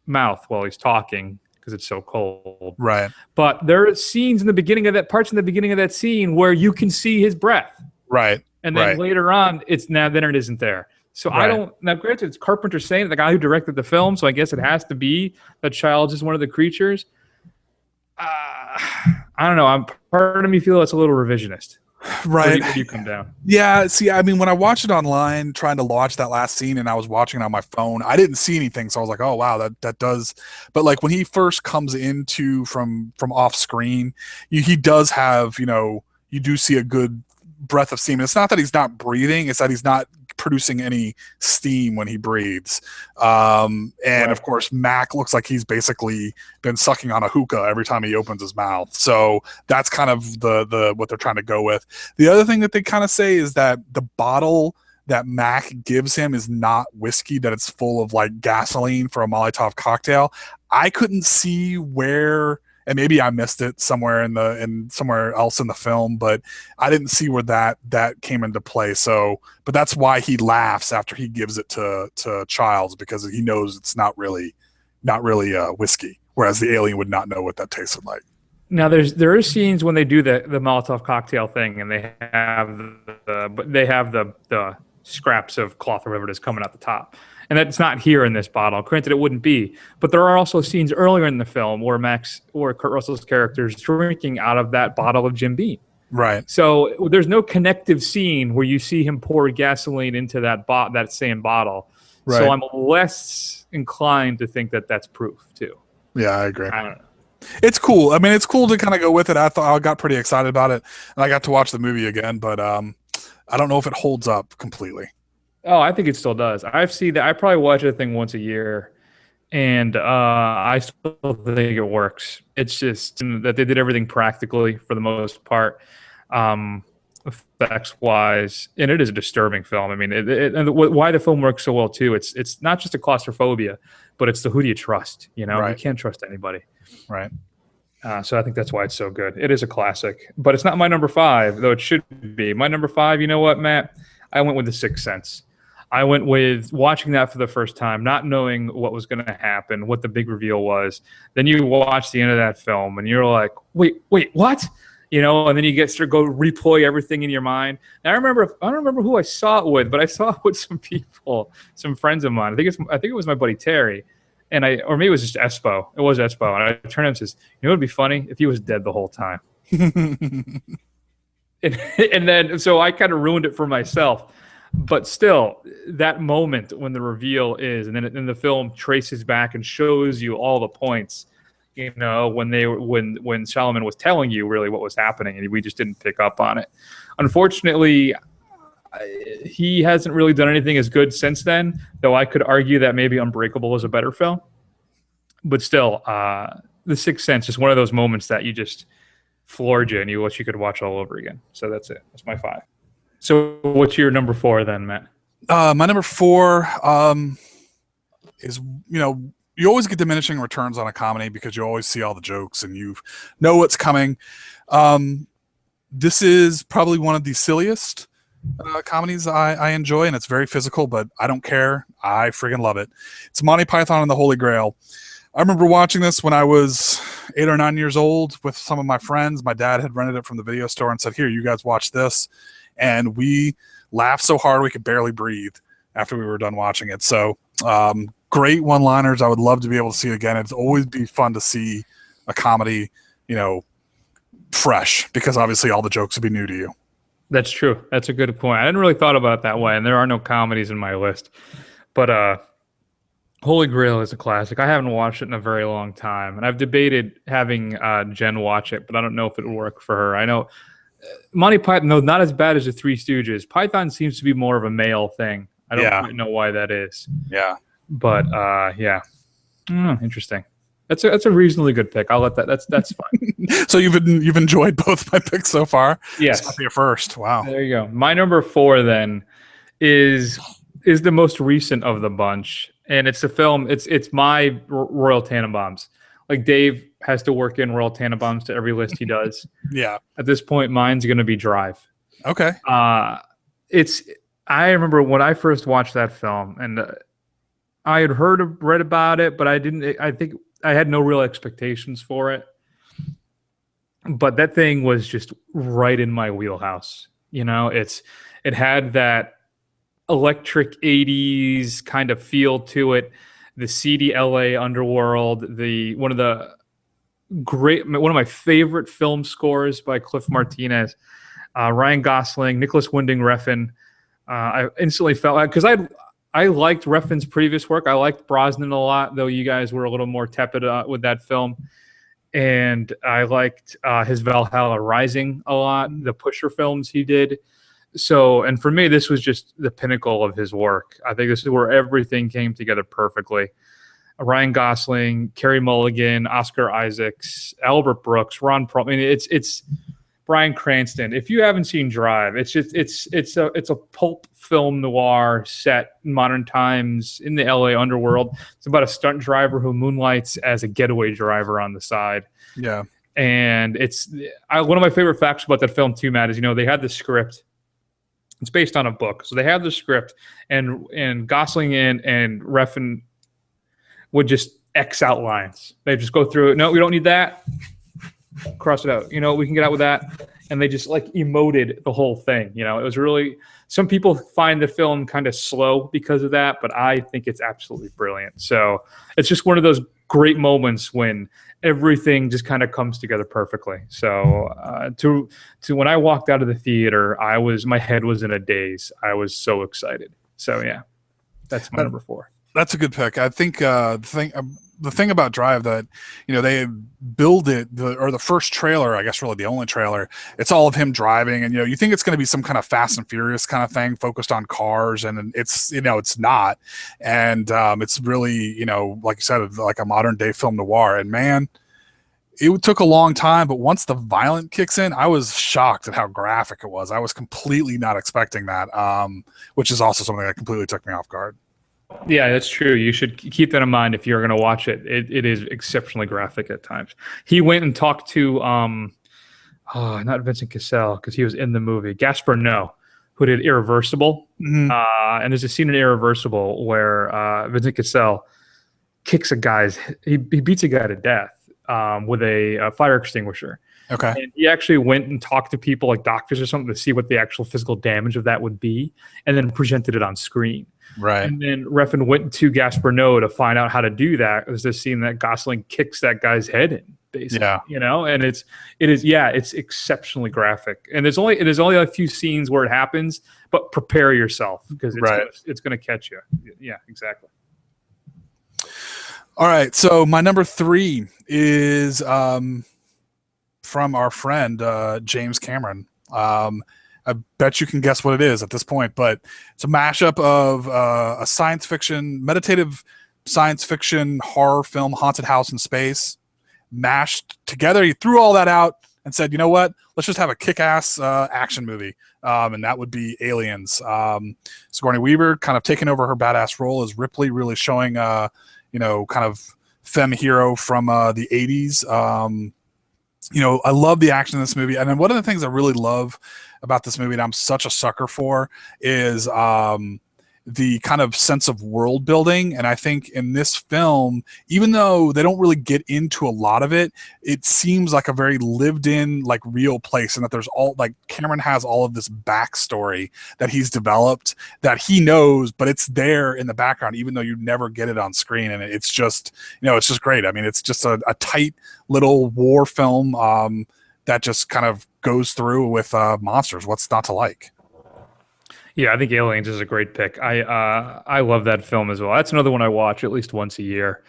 mouth while he's talking because it's so cold. Right. But there are scenes in the beginning of that scene where you can see his breath. Right. And then later on, then it isn't there. So Right. I don't. Now, granted, it's Carpenter saying it, the guy who directed the film, so I guess it has to be that child is one of the creatures. I don't know. Part of me feels it's a little revisionist. Right. Where do you come down? Yeah, see, I mean, when I watched it online, trying to watch that last scene, and I was watching it on my phone, I didn't see anything, so I was like, "Oh wow, that does." But like when he first comes into from off screen, he does have, you do see a good breath of steam. It's not that he's not breathing; it's that he's not producing any steam when he breathes. And Right. of course, Mac looks like he's basically been sucking on a hookah every time he opens his mouth. So that's kind of the what they're trying to go with. The other thing that they kind of say is that the bottle that Mac gives him is not whiskey, that it's full of like gasoline for a Molotov cocktail. I couldn't see where, and maybe I missed it somewhere in somewhere else in the film, but I didn't see where that came into play. So, but that's why he laughs after he gives it to Childs, because he knows it's not really whiskey, whereas the alien would not know what that tasted like. Now there are scenes when they do the Molotov cocktail thing, and they have the scraps of cloth or whatever it is coming out the top, and that's not here in this bottle. Granted, it wouldn't be, but there are also scenes earlier in the film where Kurt Russell's character is drinking out of that bottle of Jim Beam. Right. So there's no connective scene where you see him pour gasoline into that same bottle. Right. So I'm less inclined to think that that's proof too. Yeah, I agree. I don't know. It's cool. I mean, it's cool to kind of go with it. I got pretty excited about it, and I got to watch the movie again, but I don't know if it holds up completely. Oh, I think it still does. I've seen that. I probably watch a thing once a year, and I still think it works. It's just that they did everything practically for the most part, effects wise, and it is a disturbing film. I mean, and why the film works so well too. It's not just a claustrophobia, but it's the who do you trust? Right. You can't trust anybody. Right. So I think that's why it's so good. It is a classic, but it's not my number 5, though it should be. My number 5, you know what, Matt? I went with The Sixth Sense. I went with watching that for the first time, not knowing what was going to happen, what the big reveal was. Then you watch the end of that film, and you're like, wait, what? And then you get to go replay everything in your mind. And I don't remember who I saw it with, but I saw it with some people, some friends of mine. I think it was my buddy Terry. Or maybe it was just Espo. It was Espo. And I turned to him and says, what would be funny if he was dead the whole time? and then, so I kind of ruined it for myself. But still, that moment when the reveal is, and then the film traces back and shows you all the points, when Solomon was telling you really what was happening, and we just didn't pick up on it. Unfortunately, he hasn't really done anything as good since then, though I could argue that maybe Unbreakable is a better film. But still, The Sixth Sense is one of those moments that you just floored you and you wish you could watch all over again. So that's it. That's my 5. So what's your number 4 then, Matt? My number 4 is, you always get diminishing returns on a comedy because you always see all the jokes and you know what's coming. This is probably one of the silliest comedies I enjoy, and it's very physical, but I don't care. I friggin' love it. It's Monty Python and the Holy Grail. I remember watching this when I was 8 or 9 years old with some of my friends. My dad had rented it from the video store and said, "Here, you guys watch this." And we laughed so hard we could barely breathe after we were done watching it. So great one-liners. I would love to be able to see it again. It'd always be fun to see a comedy, fresh, because obviously all the jokes would be new to you. That's true. That's a good point. I hadn't really thought about it that way, and there are no comedies in my list. But Holy Grail is a classic. I haven't watched it in a very long time, and I've debated having Jen watch it, but I don't know if it would work for her. I know Monty Python, no, not as bad as the Three Stooges. Python seems to be more of a male thing. I don't quite know why that is. Yeah. But yeah. Interesting. That's a reasonably good pick. I'll let that. That's fine. So you've enjoyed both my picks so far? Yes. This might be your first. Wow. There you go. My number 4 then is the most recent of the bunch, and it's a film. It's my Royal Tenenbaums. Like Dave has to work in Royal Tenenbaums to every list he does. Yeah. At this point, mine's going to be Drive. Okay. I remember when I first watched that film, and I had read about it, but I think I had no real expectations for it. But that thing was just right in my wheelhouse. It had that electric 80s kind of feel to it. The seedy LA underworld, one of my favorite film scores by Cliff Martinez, Ryan Gosling, Nicholas Winding Refn. I instantly felt, because I liked Refn's previous work. I liked Brosnan a lot, though you guys were a little more tepid with that film. And I liked his Valhalla Rising a lot, the Pusher films he did. So, and for me, this was just the pinnacle of his work. I think this is where everything came together perfectly. Ryan Gosling, Carey Mulligan, Oscar Isaacs, Albert Brooks, Ron Perlman. I mean, it's Bryan Cranston. If you haven't seen Drive, it's a pulp film noir set in modern times in the LA underworld. It's about a stunt driver who moonlights as a getaway driver on the side. Yeah. And one of my favorite facts about that film too, Matt, is they had the script. It's based on a book, so they have the script, and Gosling and Refn would just X out lines. They just go through it. No, we don't need that. Cross it out. We can get out with that. And they just emoted the whole thing. It was really, some people find the film kind of slow because of that, but I think it's absolutely brilliant. So it's just one of those great moments when everything just kind of comes together perfectly. So to when I walked out of the theater, my head was in a daze. I was so excited. So yeah, that's my number 4. That's a good pick. I think the thing about Drive that they build the first trailer, I guess really the only trailer, it's all of him driving, and you think it's going to be some kind of Fast and Furious kind of thing focused on cars, and it's it's not, and it's really like you said, like a modern day film noir. And man, it took a long time, but once the violence kicks in, I was shocked at how graphic it was. I was completely not expecting that, which is also something that completely took me off guard. Yeah, that's true. You should keep that in mind if you're going to watch it. It is exceptionally graphic at times. He went and talked to, not Vincent Cassel, because he was in the movie, Gaspar Noé, who did Irreversible. Mm-hmm. And there's a scene in Irreversible where Vincent Cassel kicks he beats a guy to death with a fire extinguisher. Okay. And he actually went and talked to people like doctors or something to see what the actual physical damage of that would be, and then presented it on screen. Right. And then Refn went to Gaspar Noé to find out how to do that. There's this scene that Gosling kicks that guy's head in, basically. Yeah. And it's exceptionally graphic. And there's only a few scenes where it happens, but prepare yourself because it's going to catch you. Yeah, exactly. All right. So my number 3 is from our friend James Cameron. I bet you can guess what it is at this point, but it's a mashup of a science fiction, meditative science fiction horror film, Haunted House in Space, mashed together. He threw all that out and said, you know what? Let's just have a kick-ass action movie, and that would be Aliens. Sigourney Weaver kind of taking over her badass role as Ripley, really showing, kind of femme hero from the 80s. I love the action in this movie. And then one of the things I really love about this movie, and I'm such a sucker for, is the kind of sense of world building. And I think in this film, even though they don't really get into a lot of it, it seems like a very lived in, like real place. And that there's Cameron has all of this backstory that he's developed that he knows, but it's there in the background, even though you never get it on screen. And it's just, it's just great. I mean, it's just a tight little war film that just kind of goes through with monsters. What's not to like? Yeah, I think Aliens is a great pick. I love that film as well. That's another one I watch at least once a year.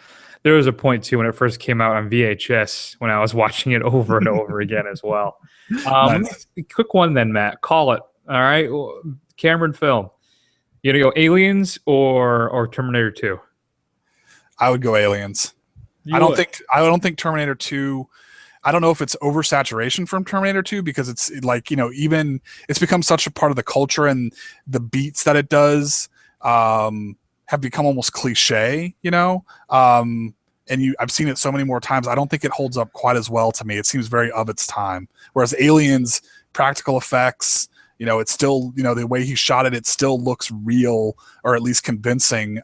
There was a point too when it first came out on VHS when I was watching it over and over again as well. Nice. Quick one then, Matt. Call it. All right, Cameron film. You gonna go Aliens or Terminator 2? I would go Aliens. I don't think Terminator 2. I don't know if it's oversaturation from Terminator 2 because it's even it's become such a part of the culture, and the beats that it does have become almost cliche, and I've seen it so many more times. I don't think it holds up quite as well to me. It seems very of its time. Whereas Aliens, practical effects, it's still, the way he shot it, it still looks real or at least convincing.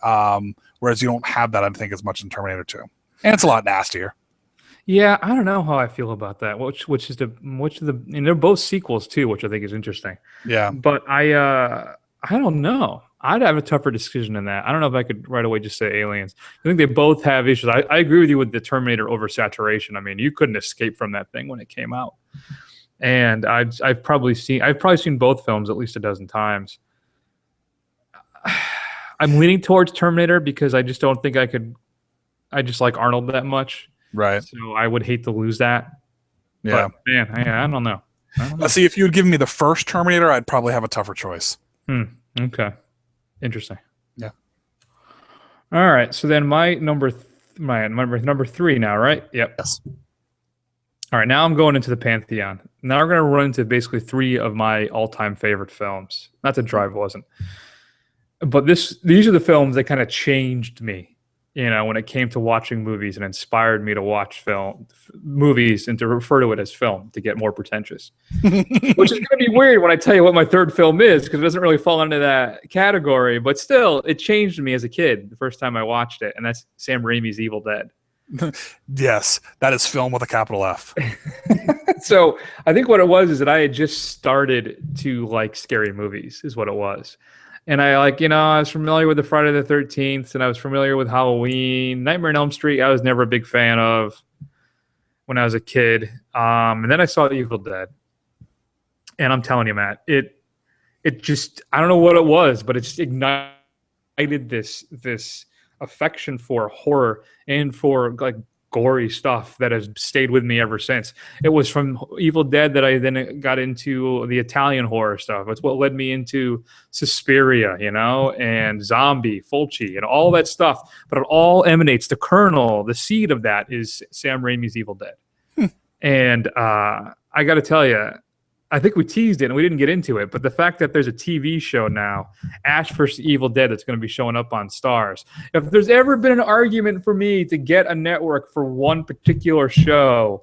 Whereas you don't have that, I think, as much in Terminator 2. And it's a lot nastier. Yeah, I don't know how I feel about that. Which of the and they're both sequels too, which I think is interesting. Yeah. But I I don't know. I'd have a tougher decision than that. I don't know if I could right away just say Aliens. I think they both have issues. I agree with you with the Terminator oversaturation. I mean, you couldn't escape from that thing when it came out. And I've probably seen both films at least a dozen times. I'm leaning towards Terminator because I just don't think I could. I just like Arnold that much, Right. so I would hate to lose that. Yeah. But, man, I don't know. See, if you had given me the first Terminator, I'd probably have a tougher choice. Okay, interesting. Yeah. All right. So then my number 3 now, right? Yep. Yes. All right. Now I'm going into the pantheon. Now we're going to run into basically 3 of my all-time favorite films. Not that Drive wasn't, but these are the films that kind of changed me. When it came to watching movies and inspired me to watch movies and to refer to it as film to get more pretentious, which is going to be weird when I tell you what my third film is because it doesn't really fall into that category. But still, it changed me as a kid the first time I watched it, and that's Sam Raimi's Evil Dead. Yes, that is film with a capital F. So I think what it was is that I had just started to like scary movies is what it was. And I I was familiar with the Friday the 13th, and I was familiar with Halloween. Nightmare on Elm Street, I was never a big fan of when I was a kid. And then I saw Evil Dead. And I'm telling you, Matt, it just, I don't know what it was, but it just ignited this affection for horror and for like gory stuff that has stayed with me ever since. It was from Evil Dead that I then got into the Italian horror stuff. It's what led me into Suspiria, and Zombie, Fulci, and all that stuff. But it all emanates, the kernel, the seed of that is Sam Raimi's Evil Dead. And I got to tell you, I think we teased it and we didn't get into it, but the fact that there's a TV show now, Ash vs. Evil Dead, that's going to be showing up on Stars. If there's ever been an argument for me to get a network for one particular show,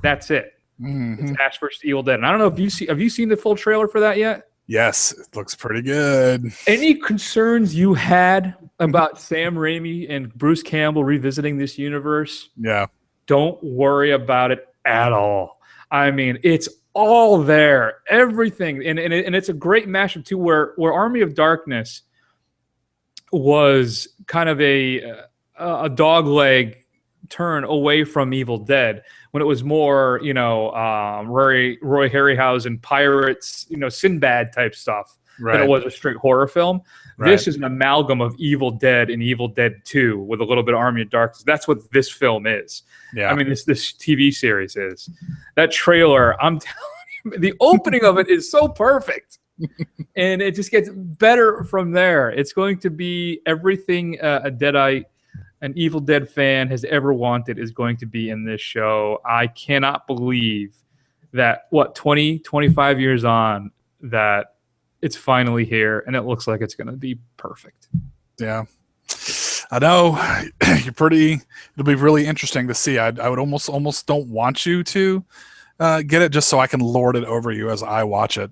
that's it. It's Ash vs. Evil Dead. And I don't know if have you seen the full trailer for that yet? Yes, it looks pretty good. Any concerns you had about Sam Raimi and Bruce Campbell revisiting this universe? Yeah. Don't worry about it at all. I mean, it's all there, everything, and it's a great mashup too. Where Army of Darkness was kind of a dogleg turn away from Evil Dead when it was more Roy Harryhausen pirates, Sinbad type stuff. Right. Than it was a straight horror film. Right. This is an amalgam of Evil Dead and Evil Dead 2 with a little bit of Army of Darkness. That's what this film is. Yeah. I mean, this TV series is. That trailer, I'm telling you, the opening of it is so perfect. And it just gets better from there. It's going to be everything a Deadite, an Evil Dead fan has ever wanted is going to be in this show. I cannot believe that, 25 years on, that it's finally here, and it looks like it's going to be perfect. Yeah, I know. It'll be really interesting to see. I would almost don't want you to get it just so I can lord it over you as I watch it.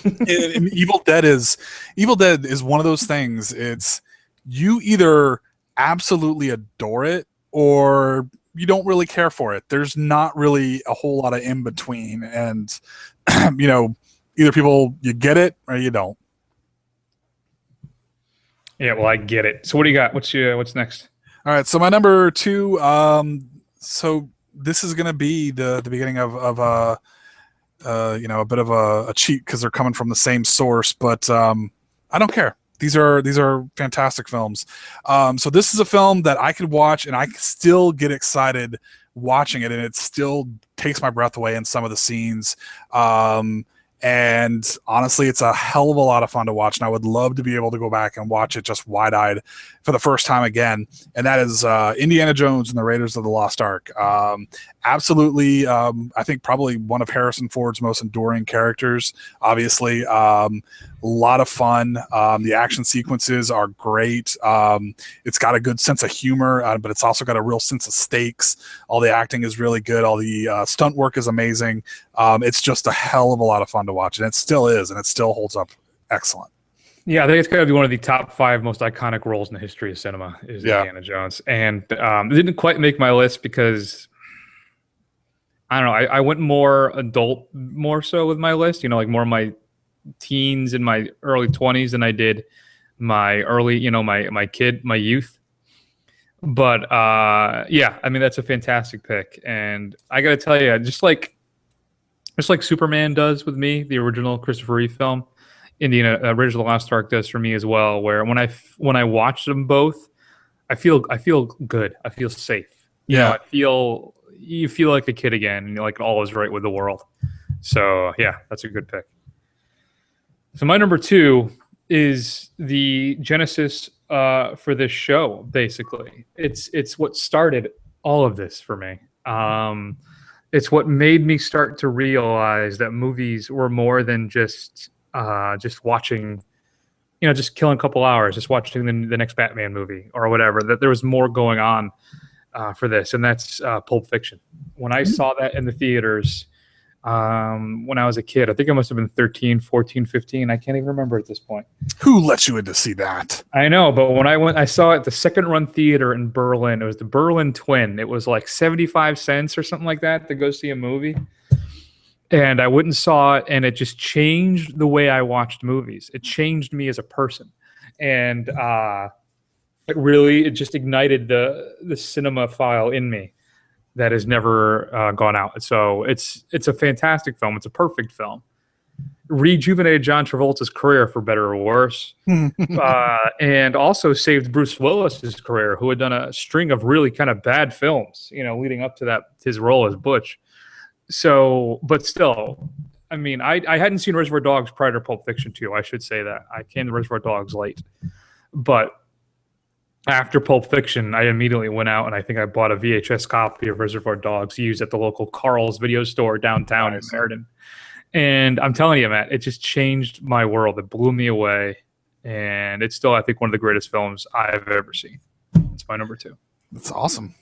And Evil Dead is one of those things. It's you either absolutely adore it or you don't really care for it. There's not really a whole lot of in between, and either people, you get it or you don't. Yeah, well, I get it. So what do you got? What's next? All right, so my number 2. So this is going to be the beginning of a bit of a cheat because they're coming from the same source, but I don't care. These are fantastic films. So this is a film that I could watch and I still get excited watching it, and it still takes my breath away in some of the scenes. And honestly, it's a hell of a lot of fun to watch, and I would love to be able to go back and watch it just wide-eyed for the first time again. And that is Indiana Jones and the Raiders of the Lost Ark. Absolutely, I think probably one of Harrison Ford's most enduring characters. Obviously, a lot of fun. The action sequences are great. It's got a good sense of humor, but it's also got a real sense of stakes. All the acting is really good. All the stunt work is amazing. It's just a hell of a lot of fun to watch, and it still is, and it still holds up excellent. Yeah, I think it's going to be one of the top 5 most iconic roles in the history of cinema is Indiana Jones. And it didn't quite make my list because, I don't know, I went more adult more so with my list, like more my teens and my early 20s than I did my early, my youth. But yeah, I mean, that's a fantastic pick. And I got to tell you, just like Superman does with me, the original Christopher Reeve film, Indiana Original Lost Ark does for me as well, where when I watch them both, I feel good. I feel safe. You feel like a kid again, and like all is right with the world. So yeah, that's a good pick. So my number 2 is the Genesis for this show. Basically, it's what started all of this for me. It's what made me start to realize that movies were more than just watching, just killing a couple hours, just watching the next Batman movie or whatever. That there was more going on for this, and that's Pulp Fiction. When I saw that in the theaters when I was a kid, I think I must have been 13, 14, 15. I can't even remember at this point. Who let you in to see that? I know, but when I saw it at the second run theater in Berlin. It was the Berlin Twin. It was like 75 cents or something like that to go see a movie. And I went and saw it, and it just changed the way I watched movies. It changed me as a person. And it just ignited the cinema file in me that has never gone out. So it's a fantastic film. It's a perfect film. Rejuvenated John Travolta's career, for better or worse, and also saved Bruce Willis's career, who had done a string of really kind of bad films, leading up to his role as Butch. So, but still, I mean, I hadn't seen Reservoir Dogs prior to Pulp Fiction 2. I should say that. I came to Reservoir Dogs late. But after Pulp Fiction, I immediately went out and I think I bought a VHS copy of Reservoir Dogs used at the local Carl's video store downtown in Meriden. And I'm telling you, Matt, it just changed my world. It blew me away. And it's still, I think, one of the greatest films I've ever seen. It's my number 2. That's awesome.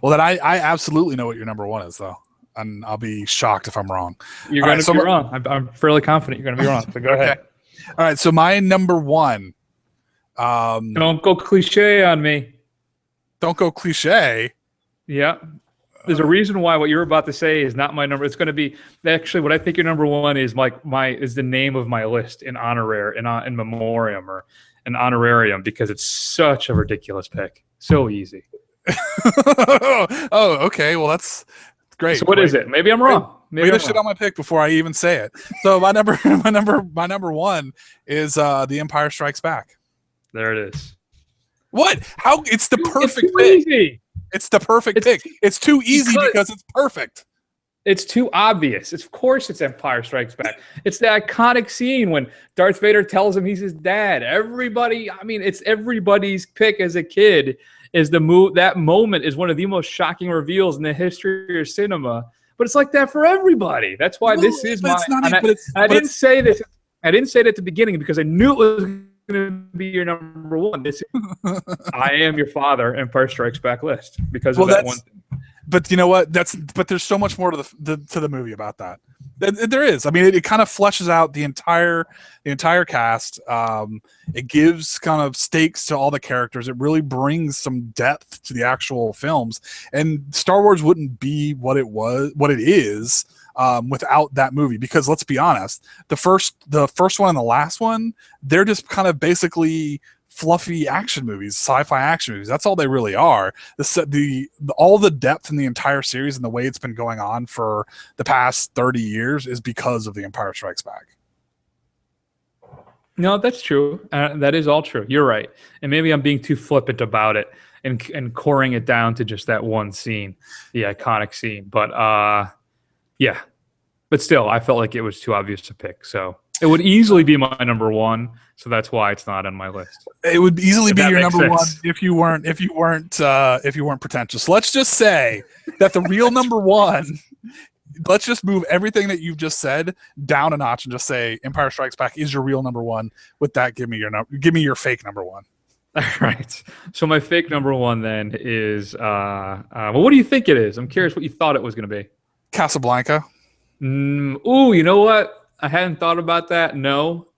Well, then I absolutely know what your number 1 is, though. And I'll be shocked if I'm wrong. You're going to be wrong. I'm fairly confident you're going to be wrong. So go ahead. All right. So my number 1. Don't go cliche on me. Don't go cliche. Yeah. There's a reason why what you're about to say is not my number. It's going to be actually what I think your number 1 is. Is the name of my list in memoriam or an honorarium, because it's such a ridiculous pick. So easy. Oh, okay. Well, that's great. So what is it? Maybe I'm wrong. Maybe I'm shit on my pick before I even say it. So my number 1 is The Empire Strikes Back. There it is. What? How? It's the perfect it's pick. Easy. It's the perfect pick. It's too easy because it's perfect. It's too obvious. Of course it's Empire Strikes Back. It's the iconic scene when Darth Vader tells him he's his dad. It's everybody's pick as a kid. That moment is one of the most shocking reveals in the history of cinema. But it's like that for everybody. That's why this is my. I didn't say this. I didn't say it at the beginning because I knew it was going to be your number 1. I Am Your Father, Empire Strikes Back list because of that one thing. But you know what? But there's so much more to the movie about that. There is. I mean, it kind of fleshes out the entire cast. It gives kind of stakes to all the characters. It really brings some depth to the actual films. And Star Wars wouldn't be what it is without that movie. Because let's be honest, the first one and the last one, they're just kind of basically fluffy action movies, sci-fi action movies. That's all they really are. All the depth in the entire series and the way it's been going on for the past 30 years is because of The Empire Strikes Back. No, that's true. That is all true. You're right. And maybe I'm being too flippant about it and coring it down to just that one scene, the iconic scene. But yeah. But still, I felt like it was too obvious to pick. So it would easily be my number 1. So that's why it's not on my list. It would easily be your number 1 if you weren't pretentious. Let's just say that the real number 1. Let's just move everything that you've just said down a notch and just say Empire Strikes Back is your real number 1. With that, give me your fake number 1. All right. So my fake number 1 then is what do you think it is? I'm curious what you thought it was going to be. Casablanca. Ooh, you know what? I hadn't thought about that. No.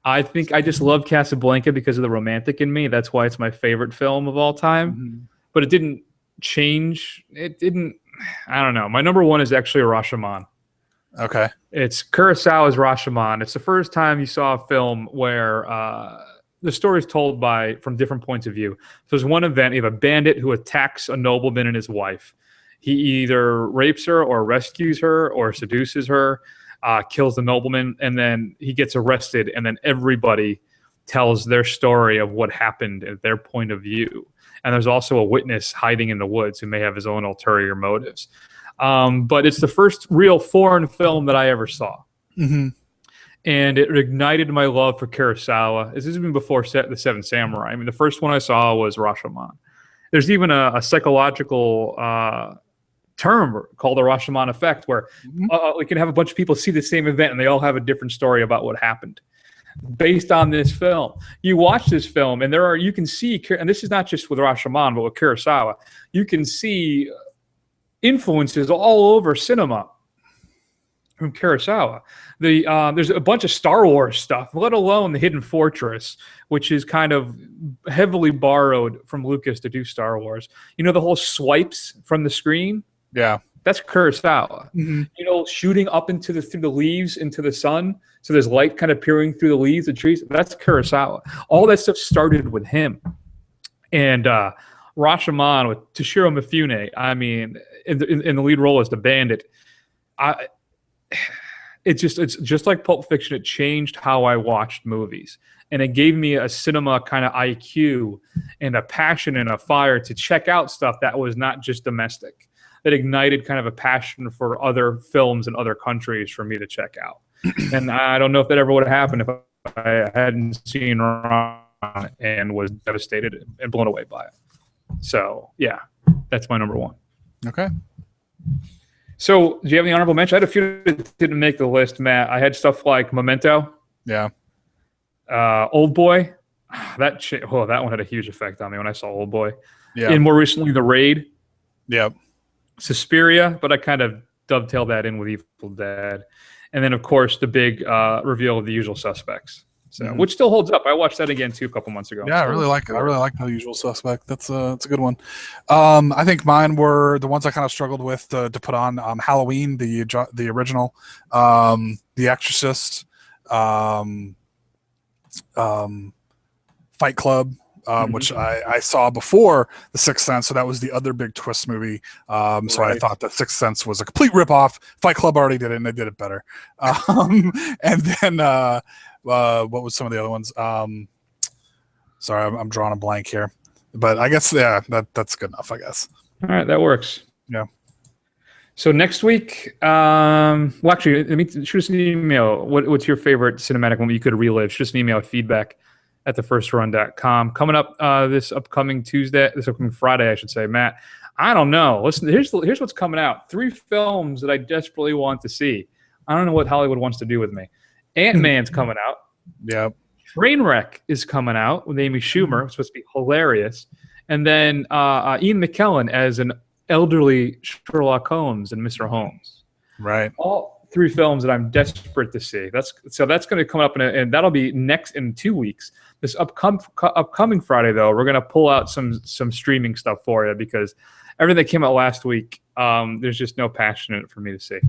I think I just love Casablanca because of the romantic in me. That's why it's my favorite film of all time. Mm-hmm. But it didn't change. It didn't. I don't know. My number 1 is actually Rashomon. Okay. It's Kurosawa's Rashomon. It's the first time you saw a film where the story is told from different points of view. So there's one event, you have a bandit who attacks a nobleman and his wife. He either rapes her or rescues her or seduces her, kills the nobleman, and then he gets arrested, and then everybody tells their story of what happened at their point of view. And there's also a witness hiding in the woods who may have his own ulterior motives. But it's the first real foreign film that I ever saw. Mm-hmm. And it ignited my love for Kurosawa. This is even before The Seven Samurai. I mean, the first one I saw was Rashomon. There's even a psychological term called the Rashomon effect, where we can have a bunch of people see the same event and they all have a different story about what happened based on this film. You watch this film and you can see, and this is not just with Rashomon, but with Kurosawa, you can see influences all over cinema from Kurosawa. There's a bunch of Star Wars stuff, let alone The Hidden Fortress, which is kind of heavily borrowed from Lucas to do Star Wars. You know, the whole swipes from the screen? Yeah. That's Kurosawa. Mm-hmm. You know, shooting up through the leaves into the sun, so there's light kind of peering through the leaves, the trees. That's Kurosawa. All that stuff started with him. And Rashomon with Toshiro Mifune, I mean, in the lead role as the bandit, it's just like Pulp Fiction. It changed how I watched movies, and it gave me a cinema kind of IQ and a passion and a fire to check out stuff that was not just domestic. That ignited kind of a passion for other films in other countries for me to check out. And I don't know if that ever would have happened if I hadn't seen Ron and was devastated and blown away by it. So yeah, that's my number one. Okay. So do you have any honorable mention? I had a few that didn't make the list, Matt. I had stuff like Memento. Yeah. Old Boy. That one had a huge effect on me when I saw Old Boy. Yeah. And more recently, The Raid. Yeah. Suspiria, but I kind of dovetailed that in with Evil Dead. And then, of course, the big reveal of The Usual Suspects. So, which still holds up. I watched that again, too, a couple months ago. Yeah, I really like The Usual Suspect. That's a good one. I think mine were the ones I kind of struggled with to put on. Halloween, the original, The Exorcist, Fight Club, which I saw before The Sixth Sense, so that was the other big twist movie. So I thought that Sixth Sense was a complete ripoff. Fight Club already did it, and they did it better. And then what was some of the other ones? Sorry, I'm drawing a blank here, but I guess that's good enough. I guess. All right, that works. Yeah. So next week, well, actually, shoot us an email. What's your favorite cinematic moment you could relive? Shoot us an email at feedback@thefirstrun.com. Coming up this upcoming Friday, I should say, Matt. I don't know. Listen, here's what's coming out. 3 films that I desperately want to see. I don't know what Hollywood wants to do with me. Ant-Man's coming out. Yeah. Trainwreck is coming out with Amy Schumer. It's supposed to be hilarious. And then Ian McKellen as an elderly Sherlock Holmes and Mr. Holmes. Right. All 3 films that I'm desperate to see. That's going to come up, and that'll be next in 2 weeks. This upcoming Friday, though, we're going to pull out some streaming stuff for you because everything that came out last week, there's just no passion in it for me to see.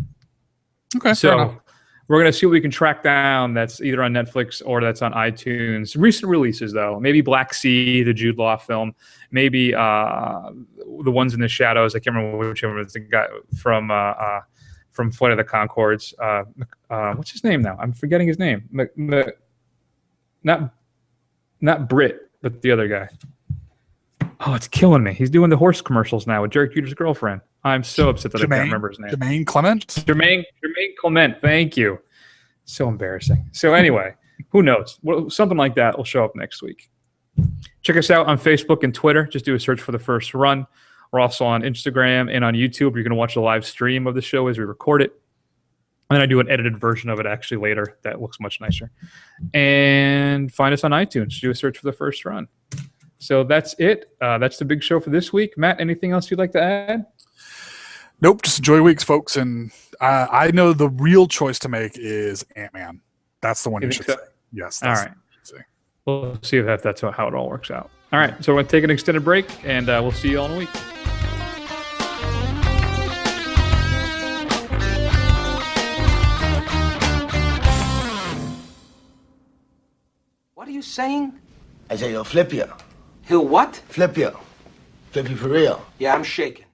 Okay. So we're going to see what we can track down that's either on Netflix or that's on iTunes. Recent releases, though. Maybe Black Sea, the Jude Law film. Maybe The Ones in the Shadows. I can't remember which one was the guy from Flight of the Conchords. What's his name now? I'm forgetting his name. Not Britt, but the other guy. Oh, it's killing me. He's doing the horse commercials now with Derek Jeter's girlfriend. I'm so upset that I can't remember his name. Jermaine Clement? Jermaine Clement. Thank you. So embarrassing. So anyway, who knows? Something like that will show up next week. Check us out on Facebook and Twitter. Just do a search for The First Run. We're also on Instagram and on YouTube. You're going to watch the live stream of the show as we record it. And I do an edited version of it actually later. That looks much nicer. And find us on iTunes. Do a search for The First Run. So that's it. That's the big show for this week. Matt, anything else you'd like to add? Nope. Just enjoy weeks, folks. And I know the real choice to make is Ant-Man. That's the one you should say. Yes. All right. We'll see if that's how it all works out. All right. So we're going to take an extended break, and we'll see you all in a week. you saying? I say he'll flip you. He'll what? Flip you. Flip you for real. Yeah, I'm shaking.